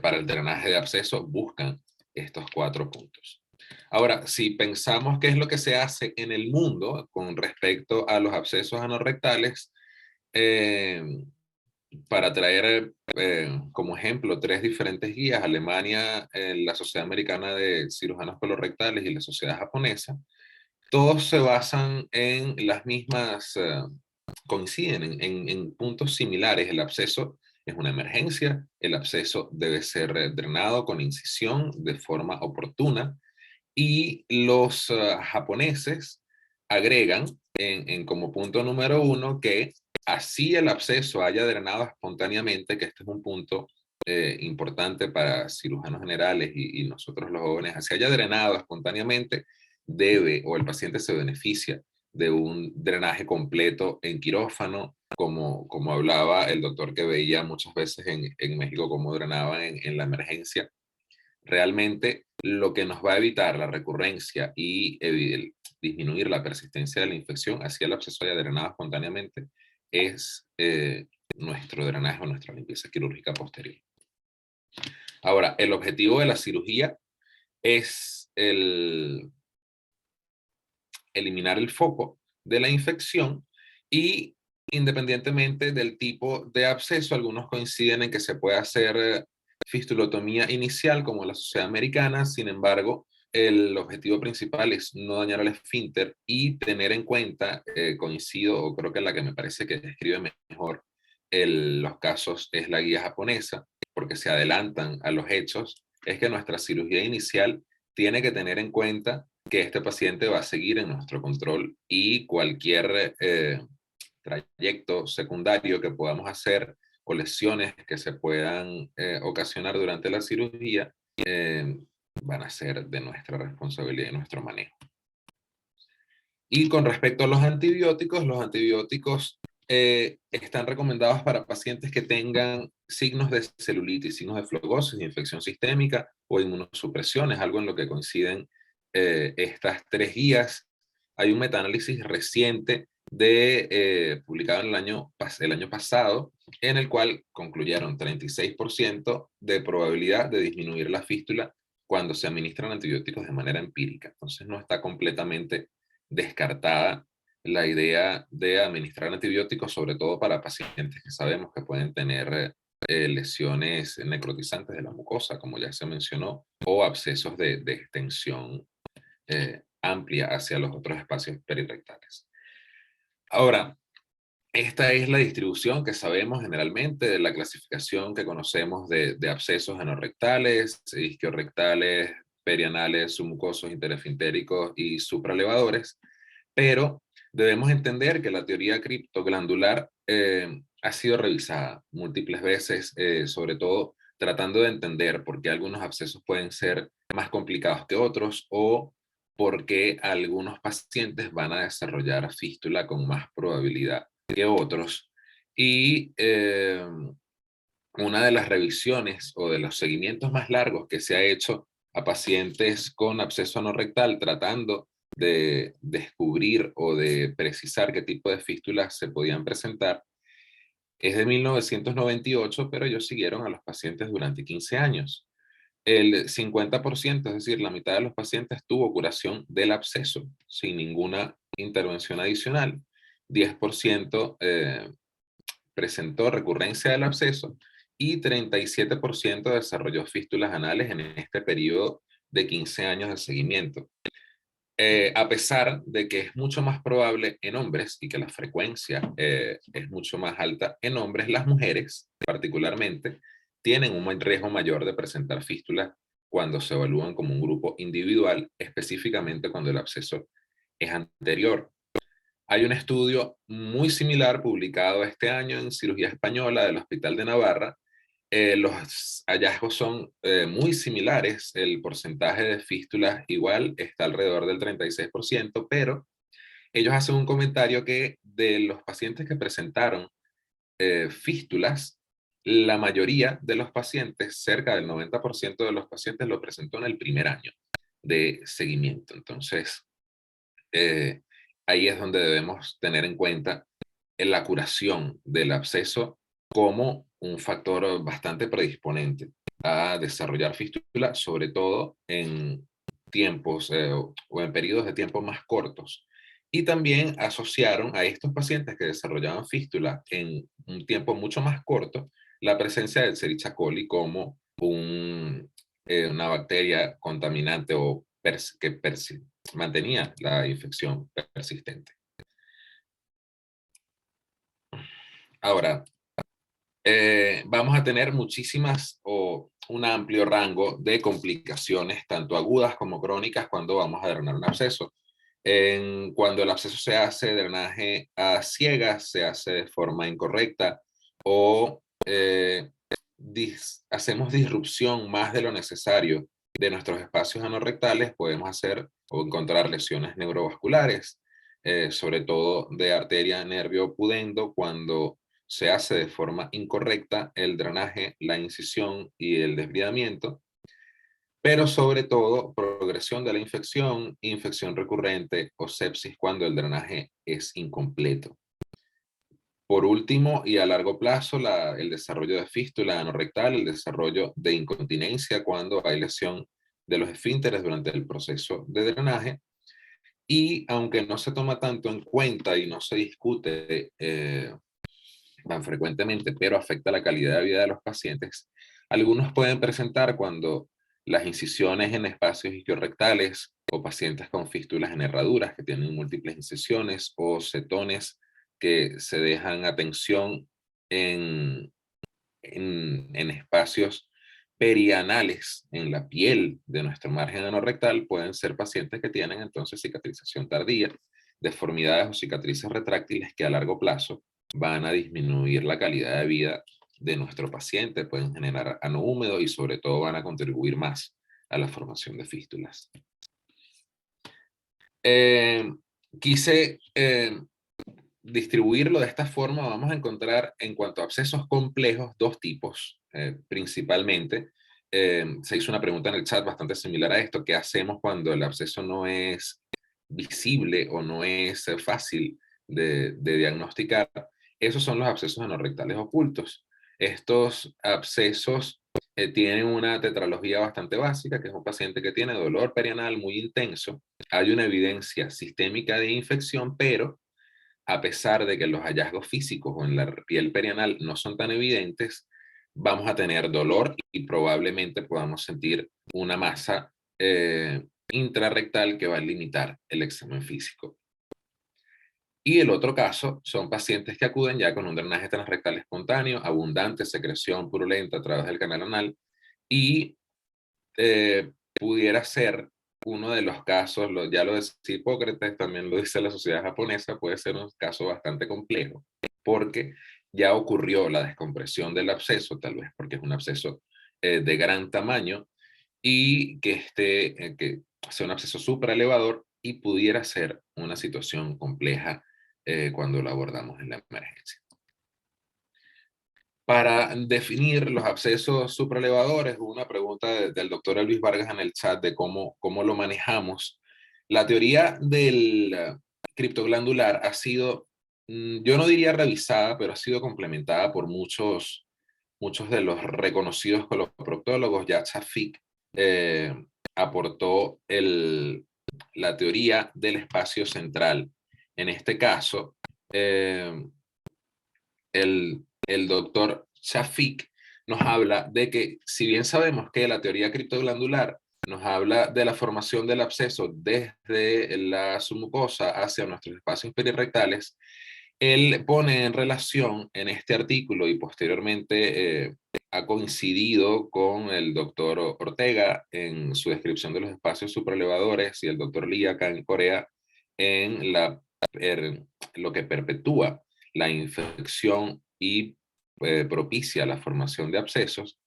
para el drenaje de absceso buscan estos 4 puntos. Ahora, si pensamos qué es lo que se hace en el mundo con respecto a los abscesos anorrectales, para traer como ejemplo 3 diferentes guías, Alemania, la Sociedad Americana de Cirujanos Colorectales y la Sociedad Japonesa, todos se basan en las mismas, coinciden en puntos similares. El absceso es una emergencia, el absceso debe ser drenado con incisión de forma oportuna y los japoneses agregan como punto número 1 que así el absceso haya drenado espontáneamente, que este es un punto importante para cirujanos generales y nosotros los jóvenes, así haya drenado espontáneamente, debe o el paciente se beneficia de un drenaje completo en quirófano como hablaba el doctor que veía muchas veces en México cómo drenaban en la emergencia. Realmente lo que nos va a evitar la recurrencia y disminuir la persistencia de la infección hacia el absceso ya drenado espontáneamente es nuestro drenaje o nuestra limpieza quirúrgica posterior. Ahora, el objetivo de la cirugía es eliminar el foco de la infección y independientemente del tipo de absceso, algunos coinciden en que se puede hacer fistulotomía inicial como la Sociedad Americana. Sin embargo, el objetivo principal es no dañar el esfínter y tener en cuenta, coincido, o creo que la que me parece que describe mejor los casos es la guía japonesa, porque se adelantan a los hechos, es que nuestra cirugía inicial tiene que tener en cuenta que este paciente va a seguir en nuestro control y cualquier trayecto secundario que podamos hacer o lesiones que se puedan ocasionar durante la cirugía van a ser de nuestra responsabilidad y nuestro manejo. Y con respecto a los antibióticos están recomendados para pacientes que tengan signos de celulitis, signos de flegosis, infección sistémica o inmunosupresión, es algo en lo que coinciden estas tres guías. Hay un metaanálisis reciente publicado en el año pasado, en el cual concluyeron 36% de probabilidad de disminuir la fístula cuando se administran antibióticos de manera empírica. Entonces no está completamente descartada la idea de administrar antibióticos, sobre todo para pacientes que sabemos que pueden tener lesiones necrotizantes de la mucosa, como ya se mencionó, o abscesos de extensión amplia hacia los otros espacios perirectales. Ahora, esta es la distribución que sabemos generalmente de la clasificación que conocemos de abscesos anorrectales, isquiorrectales, perianales, submucosos, interesfintéricos y supralevadores, pero debemos entender que la teoría criptoglandular ha sido revisada múltiples veces, sobre todo tratando de entender por qué algunos abscesos pueden ser más complicados que otros o por qué algunos pacientes van a desarrollar fístula con más probabilidad que otros. Y una de las revisiones o de los seguimientos más largos que se ha hecho a pacientes con absceso anorrectal tratando de descubrir o de precisar qué tipo de fístulas se podían presentar es de 1998, pero ellos siguieron a los pacientes durante 15 años. El 50%, es decir, la mitad de los pacientes tuvo curación del absceso sin ninguna intervención adicional. 10% presentó recurrencia del absceso y 37% desarrolló fístulas anales en este periodo de 15 años de seguimiento. A pesar de que es mucho más probable en hombres y que la frecuencia es mucho más alta en hombres, las mujeres particularmente tienen un riesgo mayor de presentar fístulas cuando se evalúan como un grupo individual, específicamente cuando el absceso es anterior. Hay un estudio muy similar publicado este año en Cirugía Española del Hospital de Navarra. Los hallazgos son muy similares, el porcentaje de fístulas igual está alrededor del 36%, pero ellos hacen un comentario que de los pacientes que presentaron fístulas, la mayoría de los pacientes, cerca del 90% de los pacientes lo presentó en el primer año de seguimiento. Entonces, ahí es donde debemos tener en cuenta la curación del absceso como un factor bastante predisponente a desarrollar fístula, sobre todo en tiempos o en periodos de tiempo más cortos. Y también asociaron a estos pacientes que desarrollaban fístula en un tiempo mucho más corto la presencia del Escherichia coli como una bacteria contaminante o que mantenía la infección persistente. Ahora, vamos a tener muchísimas o un amplio rango de complicaciones, tanto agudas como crónicas, cuando vamos a drenar un absceso. Cuando el absceso se hace drenaje a ciegas, se hace de forma incorrecta o hacemos disrupción más de lo necesario de nuestros espacios anorrectales, podemos hacer o encontrar lesiones neurovasculares, sobre todo de arteria, nervio pudendo, cuando se hace de forma incorrecta el drenaje, la incisión y el desbridamiento, pero sobre todo progresión de la infección, infección recurrente o sepsis cuando el drenaje es incompleto. Por último, y a largo plazo, el desarrollo de fístula anorrectal, el desarrollo de incontinencia cuando hay lesión de los esfínteres durante el proceso de drenaje. Y aunque no se toma tanto en cuenta y no se discute tan frecuentemente, pero afecta la calidad de vida de los pacientes, algunos pueden presentar cuando las incisiones en espacios isquiorrectales o pacientes con fístulas en herraduras que tienen múltiples incisiones o cetones que se dejan a tensión en espacios perianales en la piel de nuestro margen anorrectal, pueden ser pacientes que tienen entonces cicatrización tardía, deformidades o cicatrices retráctiles que a largo plazo van a disminuir la calidad de vida de nuestro paciente, pueden generar ano húmedo y sobre todo van a contribuir más a la formación de fístulas. Quise distribuirlo de esta forma. Vamos a encontrar en cuanto a abscesos complejos dos tipos principalmente. Se hizo una pregunta en el chat bastante similar a esto: ¿qué hacemos cuando el absceso no es visible o no es fácil de diagnosticar? Esos son los abscesos anorrectales ocultos. Estos abscesos tienen una tetralogía bastante básica, que es un paciente que tiene dolor perianal muy intenso. Hay una evidencia sistémica de infección, pero a pesar de que los hallazgos físicos o en la piel perianal no son tan evidentes, vamos a tener dolor y probablemente podamos sentir una masa intrarrectal que va a limitar el examen físico. Y el otro caso son pacientes que acuden ya con un drenaje transrectal espontáneo, abundante secreción purulenta a través del canal anal, y pudiera ser uno de los casos, ya lo decía Hipócrates, también lo dice la sociedad japonesa, puede ser un caso bastante complejo, porque ya ocurrió la descompresión del absceso, tal vez porque es un absceso de gran tamaño, y que sea un absceso supraelevador y pudiera ser una situación compleja cuando lo abordamos en la emergencia. Para definir los abscesos supraelevadores, hubo una pregunta del doctor Elvis Vargas en el chat de cómo lo manejamos. La teoría del criptoglandular ha sido, yo no diría revisada, pero ha sido complementada por muchos de los reconocidos coloproctólogos. Ya Shafik aportó la teoría del espacio central. En este caso, el doctor Shafik nos habla de que, si bien sabemos que la teoría criptoglandular nos habla de la formación del absceso desde la submucosa hacia nuestros espacios perirectales, él pone en relación en este artículo y posteriormente ha coincidido con el doctor Ortega en su descripción de los espacios supraelevadores y el doctor Lee acá en Corea en lo que perpetúa la infección y propicia la formación de abscesos,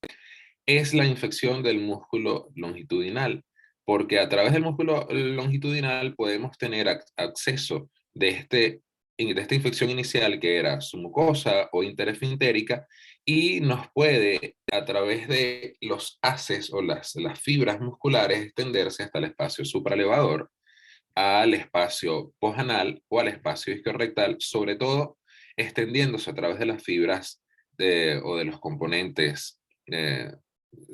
es la infección del músculo longitudinal, porque a través del músculo longitudinal podemos tener acceso de esta infección inicial que era submucosa o interesfintérica, y nos puede, a través de los haces o las fibras musculares, extenderse hasta el espacio supraelevador, al espacio posanal o al espacio isquiorrectal, sobre todo extendiéndose a través de las fibras o de los componentes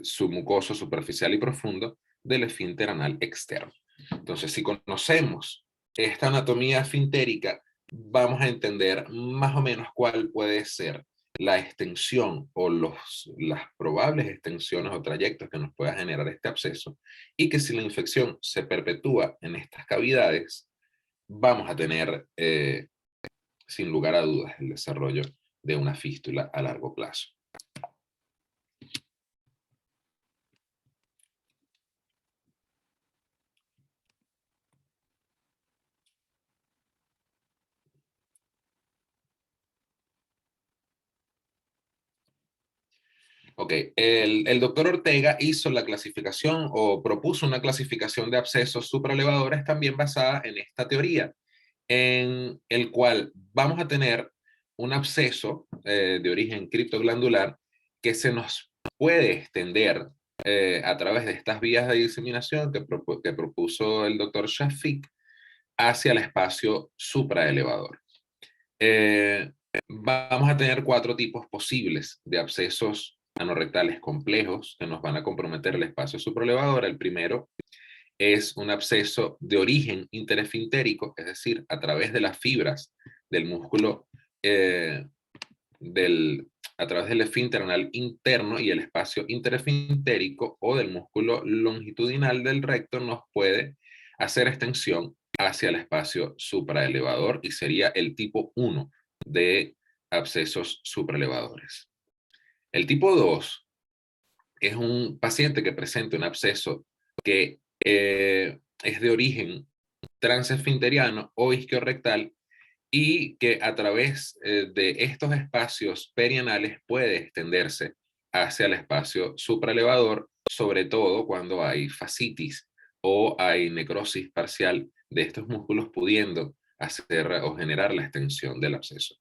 submucoso, superficial y profundo del esfínter anal externo. Entonces, si conocemos esta anatomía esfintérica, vamos a entender más o menos cuál puede ser la extensión o las probables extensiones o trayectos que nos pueda generar este absceso, y que si la infección se perpetúa en estas cavidades, vamos a tener, sin lugar a dudas, el desarrollo de una fístula a largo plazo. Ok, el doctor Ortega hizo la clasificación o propuso una clasificación de abscesos supraelevadores también basada en esta teoría. en el cual vamos a tener un absceso de origen criptoglandular que se nos puede extender a través de estas vías de diseminación que propuso el doctor Shafik hacia el espacio supraelevador. Vamos a tener 4 tipos posibles de abscesos anorrectales complejos que nos van a comprometer el espacio supraelevador. El primero es un absceso de origen interesfintérico, es decir, a través de las fibras del músculo, a través del esfínter anal interno y el espacio interesfintérico o del músculo longitudinal del recto nos puede hacer extensión hacia el espacio supraelevador y sería el tipo 1 de abscesos supraelevadores. El tipo 2 es un paciente que presenta un absceso que es de origen transesfinteriano o isquiorrectal y que a través de estos espacios perianales puede extenderse hacia el espacio supraelevador, sobre todo cuando hay fascitis o hay necrosis parcial de estos músculos, pudiendo hacer o generar la extensión del absceso.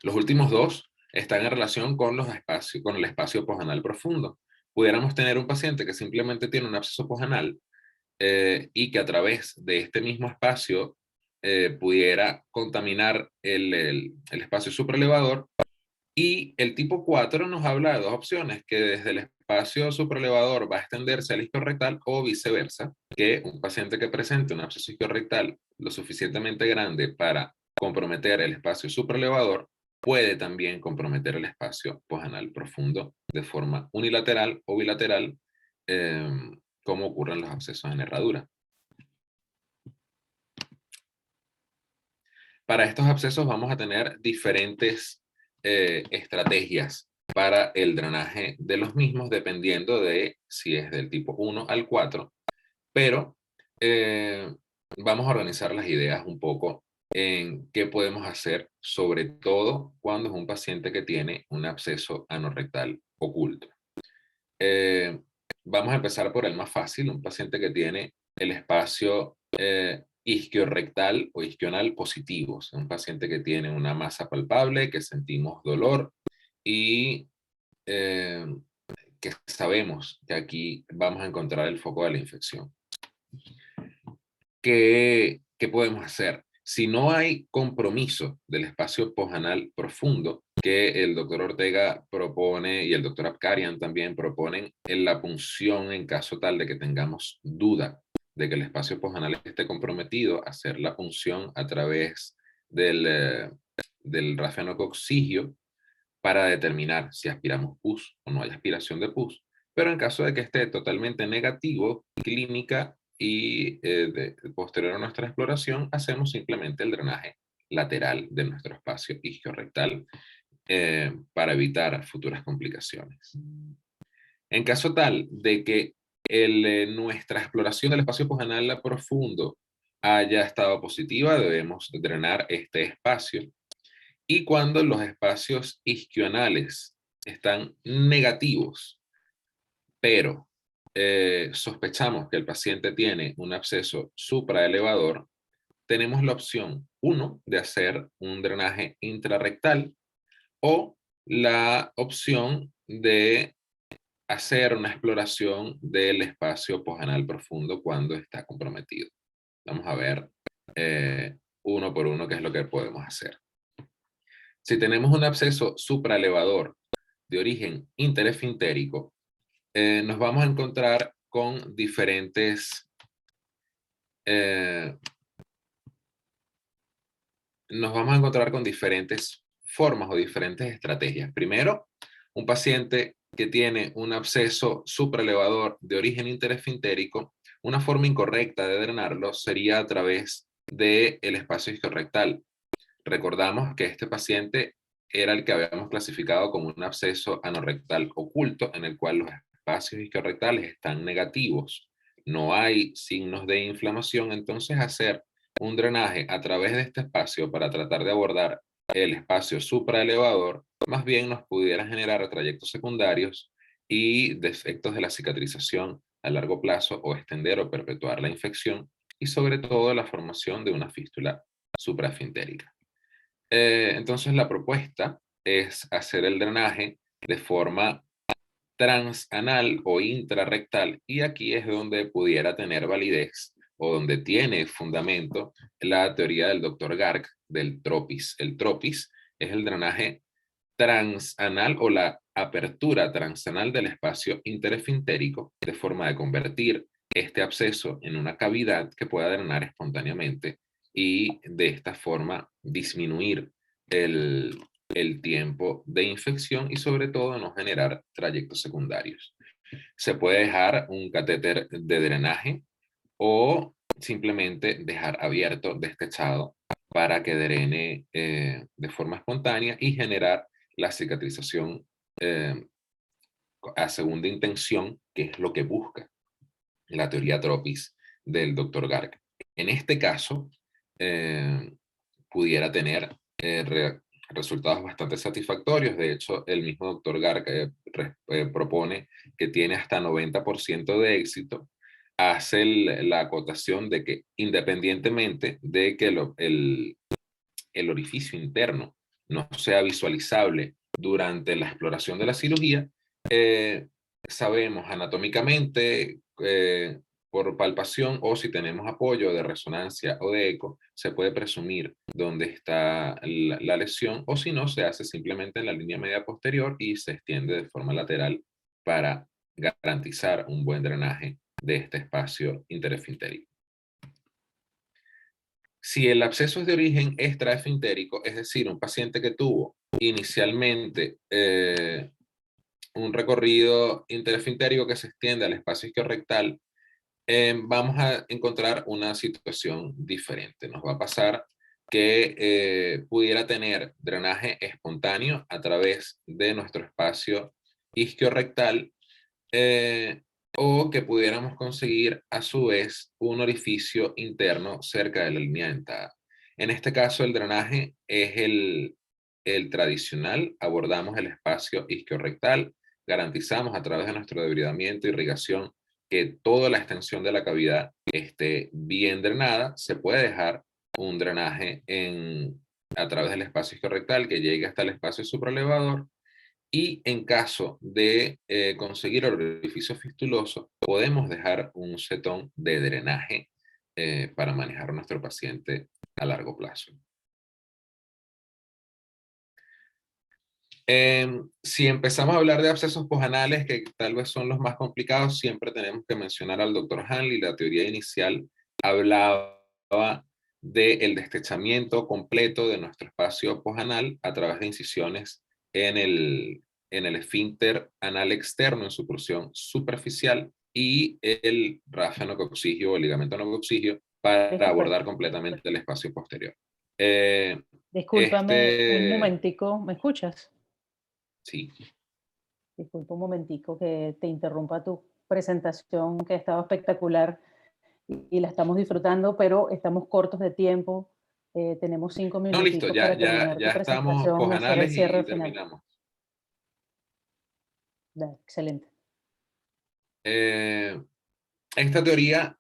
Los últimos 2 están en relación con el espacio posanal profundo. Pudiéramos tener un paciente que simplemente tiene un absceso posanal y que a través de este mismo espacio pudiera contaminar el espacio supraelevador. Y el tipo 4 nos habla de 2 opciones, que desde el espacio supraelevador va a extenderse al isquiorrectal o viceversa, que un paciente que presente un absceso isquiorrectal lo suficientemente grande para comprometer el espacio supraelevador puede también comprometer el espacio posanal profundo de forma unilateral o bilateral, como ocurren los abscesos en herradura. Para estos abscesos vamos a tener diferentes estrategias para el drenaje de los mismos, dependiendo de si es del tipo 1 al 4, pero vamos a organizar las ideas un poco en qué podemos hacer, sobre todo cuando es un paciente que tiene un absceso anorrectal oculto. Vamos a empezar por el más fácil, un paciente que tiene el espacio isquiorrectal o isquional positivos, un paciente que tiene una masa palpable, que sentimos dolor y que sabemos que aquí vamos a encontrar el foco de la infección. ¿Qué podemos hacer? Si no hay compromiso del espacio posanal profundo, que el doctor Ortega propone y el doctor Apkarian también proponen en la punción en caso tal de que tengamos duda de que el espacio posanal esté comprometido, hacer la punción a través del rafenococcigio para determinar si aspiramos pus o no hay aspiración de pus. Pero en caso de que esté totalmente negativo, clínica y posterior a nuestra exploración, hacemos simplemente el drenaje lateral de nuestro espacio isquiorrectal para evitar futuras complicaciones. En caso tal de que nuestra exploración del espacio posanal profundo haya estado positiva, debemos drenar este espacio. Y cuando los espacios isquionales están negativos, pero sospechamos que el paciente tiene un absceso supraelevador, tenemos la opción 1 de hacer un drenaje intrarrectal o la opción de hacer una exploración del espacio posanal profundo cuando está comprometido. Vamos a ver uno por uno qué es lo que podemos hacer. Si tenemos un absceso supraelevador de origen interesfintérico, nos vamos a encontrar con diferentes formas o diferentes estrategias. Primero, un paciente que tiene un absceso supraelevador de origen interesfintérico, una forma incorrecta de drenarlo sería a través del espacio isquiorrectal. Recordamos que este paciente era el que habíamos clasificado como un absceso anorrectal oculto, en el cual los espacios isquiorrectales están negativos, no hay signos de inflamación, entonces hacer un drenaje a través de este espacio para tratar de abordar el espacio supraelevador, más bien nos pudiera generar trayectos secundarios y defectos de la cicatrización a largo plazo o extender o perpetuar la infección y sobre todo la formación de una fístula supraesfintérica. Entonces la propuesta es hacer el drenaje de forma transanal o intrarrectal, y aquí es donde pudiera tener validez o donde tiene fundamento la teoría del Dr. Garg del TROPIS. El TROPIS es el drenaje transanal o la apertura transanal del espacio interesfintérico, de forma de convertir este absceso en una cavidad que pueda drenar espontáneamente y de esta forma disminuir el tiempo de infección y sobre todo no generar trayectos secundarios. Se puede dejar un catéter de drenaje o simplemente dejar abierto, destechado, para que drene de forma espontánea y generar la cicatrización a segunda intención, que es lo que busca la teoría TROPIS del Dr. Garg. En este caso, pudiera tener resultados bastante satisfactorios. De hecho, el mismo Dr. Garg propone que tiene hasta 90% de éxito. Hace la acotación de que independientemente de que el orificio interno no sea visualizable durante la exploración de la cirugía, sabemos anatómicamente, por palpación o si tenemos apoyo de resonancia o de eco, se puede presumir dónde está la lesión, o si no, se hace simplemente en la línea media posterior y se extiende de forma lateral para garantizar un buen drenaje de este espacio interesfintérico. Si el absceso es de origen extraesfintérico, es decir, un paciente que tuvo inicialmente un recorrido interesfintérico que se extiende al espacio isquiorrectal, vamos a encontrar una situación diferente. Nos va a pasar que pudiera tener drenaje espontáneo a través de nuestro espacio isquiorrectal, o que pudiéramos conseguir a su vez un orificio interno cerca de la línea dentada. En este caso el drenaje es el tradicional. Abordamos el espacio isquiorrectal, garantizamos a través de nuestro debridamiento e irrigación que toda la extensión de la cavidad esté bien drenada. Se puede dejar un drenaje a través del espacio isquiorrectal que llegue hasta el espacio supraelevador, y en caso de conseguir el orificio fistuloso, podemos dejar un cetón de drenaje para manejar a nuestro paciente a largo plazo. Si empezamos a hablar de abscesos posanales, que tal vez son los más complicados, siempre tenemos que mencionar al Dr. Hanley. La teoría inicial hablaba del destechamiento completo de nuestro espacio posanal a través de incisiones en el esfínter anal externo en su porción superficial y el ráfano coccigio o el ligamento nococcigio para abordar completamente el espacio posterior. Discúlpame un momentico, ¿me escuchas? Sí. Disculpa un momentico que te interrumpa tu presentación, que ha estado espectacular y la estamos disfrutando, pero estamos cortos de tiempo. Tenemos 5 minutos. No, listo, ya estamos posanales y terminamos. Excelente. Esta teoría,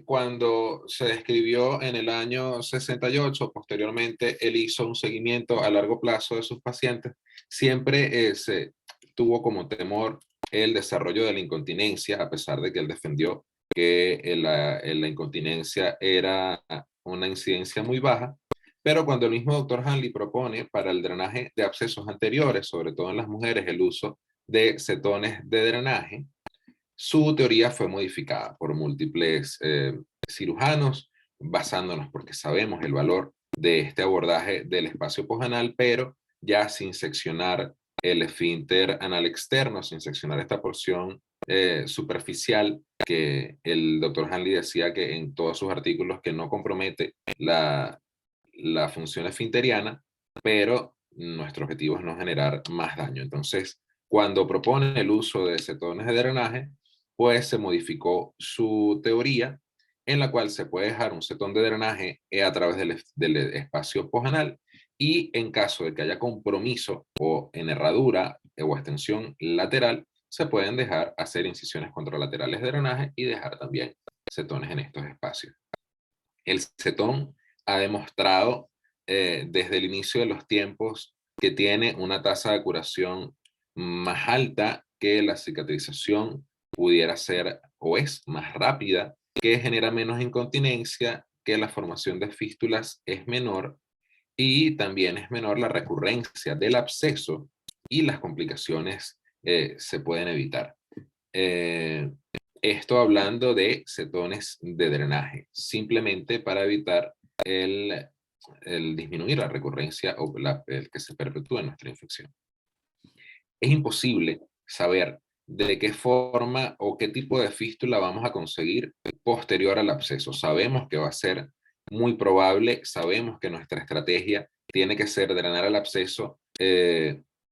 cuando se describió en el año 68, posteriormente él hizo un seguimiento a largo plazo de sus pacientes, siempre se tuvo como temor el desarrollo de la incontinencia, a pesar de que él defendió que la incontinencia era una incidencia muy baja. Pero cuando el mismo Dr. Hanley propone para el drenaje de abscesos anteriores, sobre todo en las mujeres, el uso de cetones de drenaje, su teoría fue modificada por múltiples cirujanos, basándonos porque sabemos el valor de este abordaje del espacio posanal, pero ya sin seccionar el esfínter anal externo, sin seccionar esta porción superficial que el Dr. Hanley decía que en todos sus artículos que no compromete la función esfinteriana, pero nuestro objetivo es no generar más daño. Entonces, cuando propone el uso de cetones de drenaje, pues se modificó su teoría, en la cual se puede dejar un cetón de drenaje a través del espacio posanal, y en caso de que haya compromiso o en herradura o extensión lateral, se pueden hacer incisiones contralaterales de drenaje y dejar también cetones en estos espacios. El cetón ha demostrado desde el inicio de los tiempos que tiene una tasa de curación más alta, que la cicatrización pudiera ser o es más rápida, que genera menos incontinencia, que la formación de fístulas es menor y también es menor la recurrencia del absceso y las complicaciones se pueden evitar. Esto hablando de cetones de drenaje, simplemente para evitar el disminuir la recurrencia o el que se perpetúe nuestra infección. Es imposible saber de qué forma o qué tipo de fístula vamos a conseguir posterior al absceso. Sabemos que va a ser muy probable, sabemos que nuestra estrategia tiene que ser drenar el absceso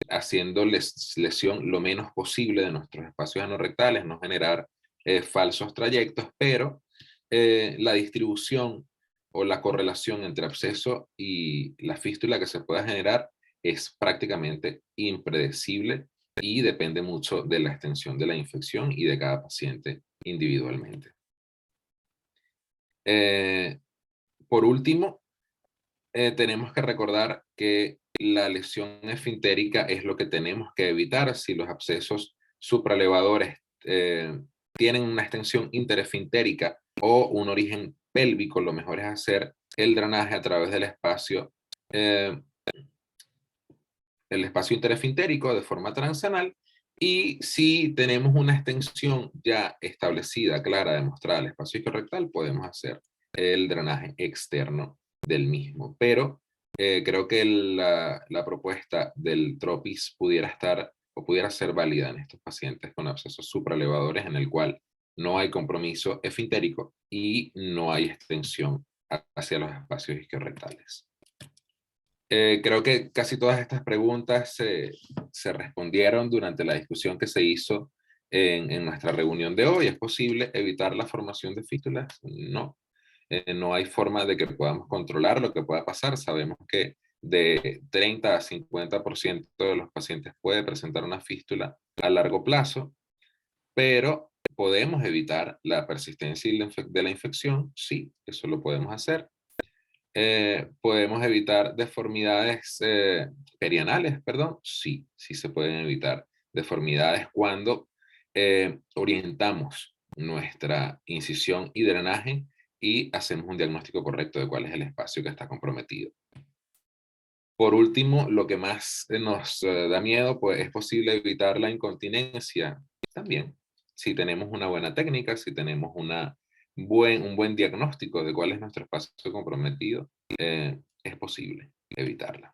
haciendo lesión lo menos posible de nuestros espacios anorrectales, no generar falsos trayectos, pero la distribución o la correlación entre absceso y la fístula que se pueda generar es prácticamente impredecible y depende mucho de la extensión de la infección y de cada paciente individualmente. Por último, tenemos que recordar que la lesión esfintérica es lo que tenemos que evitar si los abscesos supralevadores tienen una extensión interesfintérica o un origen pélvico. Lo mejor es hacer el drenaje a través del espacio interesfintérico de forma transanal, y si tenemos una extensión ya establecida, clara, demostrada al espacio isquiorrectal, podemos hacer el drenaje externo del mismo. Pero creo que la propuesta del TROPIS pudiera estar o pudiera ser válida en estos pacientes con abscesos supralevadores en el cual no hay compromiso esfintérico y no hay extensión hacia los espacios isquiorrectales. Creo que casi todas estas preguntas se respondieron durante la discusión que se hizo en nuestra reunión de hoy. ¿Es posible evitar la formación de fístulas? No. No hay forma de que podamos controlar lo que pueda pasar. Sabemos que de 30 a 50% de los pacientes puede presentar una fístula a largo plazo, pero ¿podemos evitar la persistencia de la infección? Sí, eso lo podemos hacer. ¿Podemos evitar deformidades perianales? Perdón, sí, sí se pueden evitar deformidades cuando orientamos nuestra incisión y drenaje y hacemos un diagnóstico correcto de cuál es el espacio que está comprometido. Por último, lo que más nos da miedo, pues es posible evitar la incontinencia también. Si tenemos una buena técnica, si tenemos un buen diagnóstico de cuál es nuestro espacio comprometido, es posible evitarla.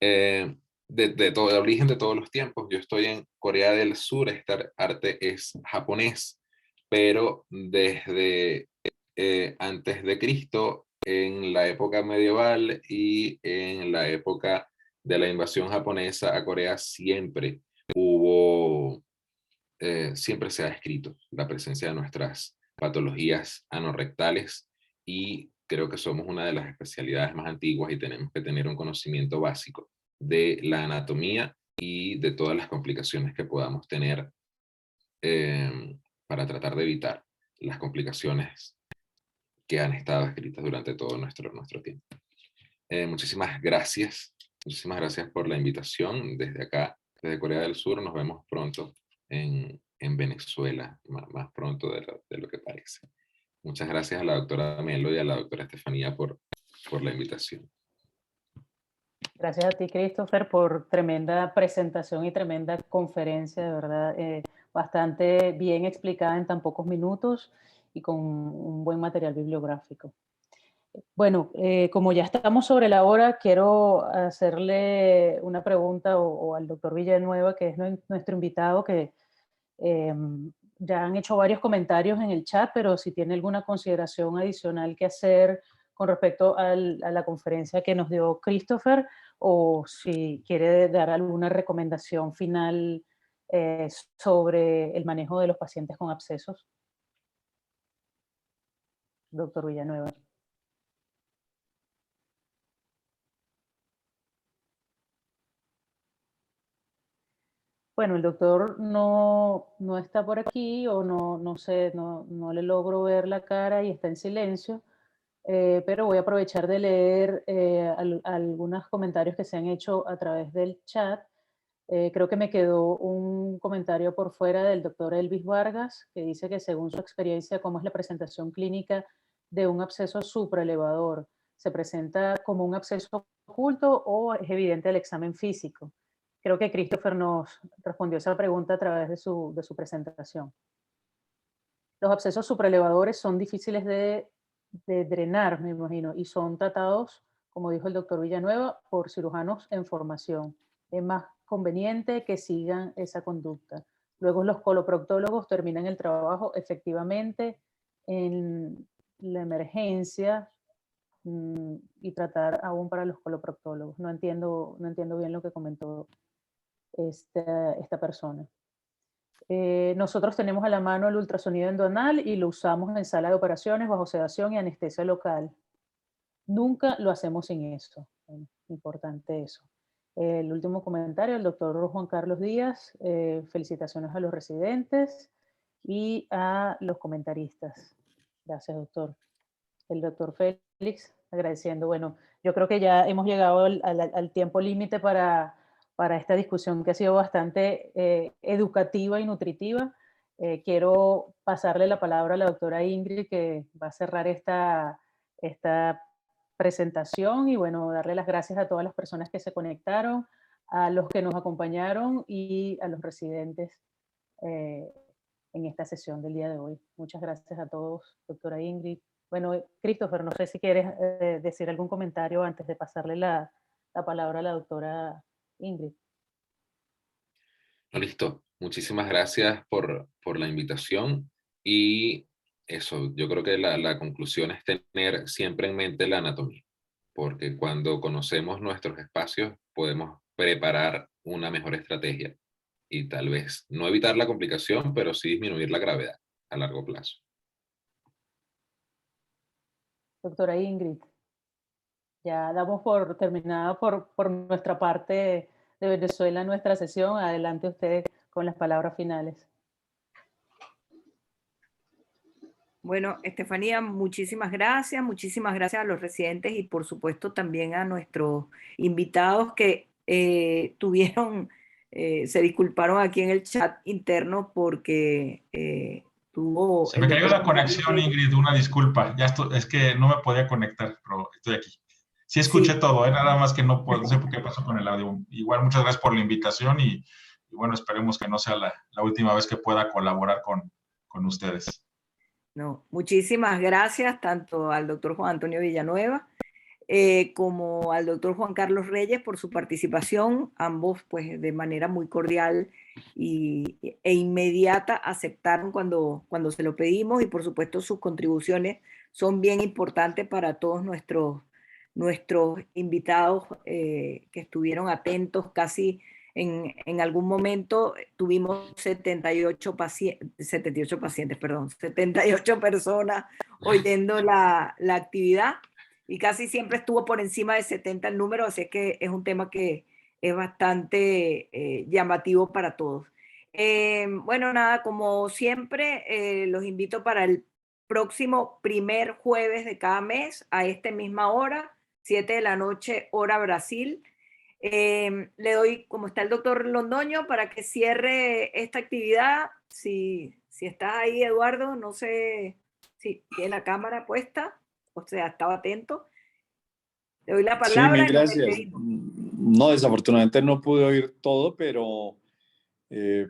De todo el origen de todos los tiempos, yo estoy en Corea del Sur, este arte es japonés, pero desde antes de Cristo, en la época medieval y en la época de la invasión japonesa a Corea, siempre siempre se ha descrito la presencia de nuestras patologías anorrectales, y creo que somos una de las especialidades más antiguas y tenemos que tener un conocimiento básico de la anatomía y de todas las complicaciones que podamos tener para tratar de evitar las complicaciones que han estado escritas durante todo nuestro tiempo. Muchísimas gracias por la invitación desde acá, desde Corea del Sur. Nos vemos pronto en Venezuela, más pronto de lo que parece. Muchas gracias a la doctora Melo y a la doctora Estefanía por la invitación. Gracias a ti, Christopher, por tremenda presentación y tremenda conferencia, de verdad, bastante bien explicada en tan pocos minutos y con un buen material bibliográfico. Bueno, como ya estamos sobre la hora, quiero hacerle una pregunta o al doctor Villanueva, que es nuestro invitado, que ya han hecho varios comentarios en el chat, pero si tiene alguna consideración adicional que hacer con respecto a la conferencia que nos dio Christopher, o si quiere dar alguna recomendación final sobre el manejo de los pacientes con abscesos. Doctor Villanueva. Bueno, el doctor no está por aquí o no sé, no le logro ver la cara y está en silencio, pero voy a aprovechar de leer algunos comentarios que se han hecho a través del chat. Creo que me quedó un comentario por fuera del doctor Elvis Vargas, que dice que según su experiencia, ¿cómo es la presentación clínica de un absceso supraelevador? ¿Se presenta como un absceso oculto o es evidente el examen físico? Creo que Christopher nos respondió esa pregunta a través de su presentación. Los abscesos supraelevadores son difíciles de drenar, me imagino, y son tratados, como dijo el doctor Villanueva, por cirujanos en formación. Es más conveniente que sigan esa conducta. Luego los coloproctólogos terminan el trabajo efectivamente en la emergencia y tratar aún para los coloproctólogos. No entiendo bien lo que comentó esta persona. Nosotros tenemos a la mano el ultrasonido endonal y lo usamos en sala de operaciones bajo sedación y anestesia local. Nunca lo hacemos sin eso. Importante eso. El último comentario, el doctor Juan Carlos Díaz. Felicitaciones a los residentes y a los comentaristas. Gracias, doctor. El doctor Félix, agradeciendo. Bueno, yo creo que ya hemos llegado al tiempo límite para esta discusión que ha sido bastante educativa y nutritiva. Quiero pasarle la palabra a la doctora Ingrid, que va a cerrar esta presentación y bueno, darle las gracias a todas las personas que se conectaron, a los que nos acompañaron y a los residentes en esta sesión del día de hoy. Muchas gracias a todos, doctora Ingrid. Bueno, Christopher, no sé si quieres decir algún comentario antes de pasarle la palabra a la doctora Ingrid. Listo. Muchísimas gracias por la invitación y eso, yo creo que la conclusión es tener siempre en mente la anatomía, porque cuando conocemos nuestros espacios podemos preparar una mejor estrategia y tal vez no evitar la complicación, pero sí disminuir la gravedad a largo plazo. Doctora Ingrid, ya damos por terminada por nuestra parte de Venezuela nuestra sesión. Adelante usted con las palabras finales. Bueno, Estefanía, muchísimas gracias a los residentes y por supuesto también a nuestros invitados que se disculparon aquí en el chat interno porque tuvo... Se me cayó la conexión, Ingrid, una disculpa. Es que no me podía conectar, pero estoy aquí. Sí escuché todo, nada más que no sé por qué pasó con el audio. Igual muchas gracias por la invitación y bueno, esperemos que no sea la última vez que pueda colaborar con ustedes. No, muchísimas gracias tanto al doctor Juan Antonio Villanueva como al doctor Juan Carlos Reyes por su participación, ambos pues de manera muy cordial e inmediata aceptaron cuando se lo pedimos y por supuesto sus contribuciones son bien importantes para todos nuestros invitados que estuvieron atentos casi. En algún momento tuvimos 78 personas oyendo la actividad y casi siempre estuvo por encima de 70 el número, así es que es un tema que es bastante llamativo para todos. Bueno, nada, como siempre, los invito para el próximo primer jueves de cada mes a esta misma hora, 7 de la noche, hora Brasil. Le doy, como está el doctor Londoño, para que cierre esta actividad. Si estás ahí, Eduardo, no sé si tiene la cámara puesta, o sea, estaba atento. Le doy la palabra. Sí, mil gracias. No, desafortunadamente no pude oír todo, pero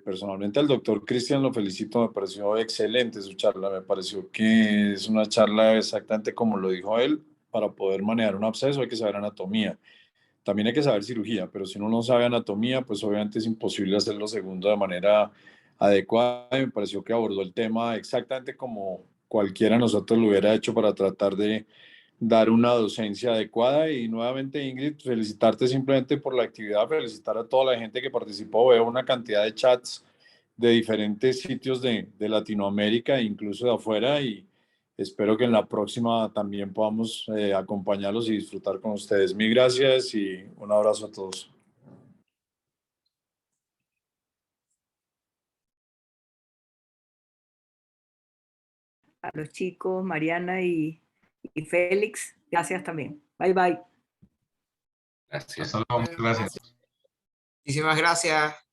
personalmente al doctor Cristian lo felicito, me pareció excelente su charla, me pareció que es una charla exactamente como lo dijo él. Para poder manejar un absceso hay que saber anatomía. También hay que saber cirugía, pero si uno no sabe anatomía, pues obviamente es imposible hacerlo segundo de manera adecuada. Y me pareció que abordó el tema exactamente como cualquiera de nosotros lo hubiera hecho para tratar de dar una docencia adecuada. Y nuevamente, Ingrid, felicitarte simplemente por la actividad, felicitar a toda la gente que participó. Veo una cantidad de chats de diferentes sitios de Latinoamérica e incluso de afuera y espero que en la próxima también podamos acompañarlos y disfrutar con ustedes. Mil gracias y un abrazo a todos. a los chicos, Mariana y Félix. Gracias también. Bye, bye. Gracias. Hasta luego, muchas gracias. Muchísimas gracias.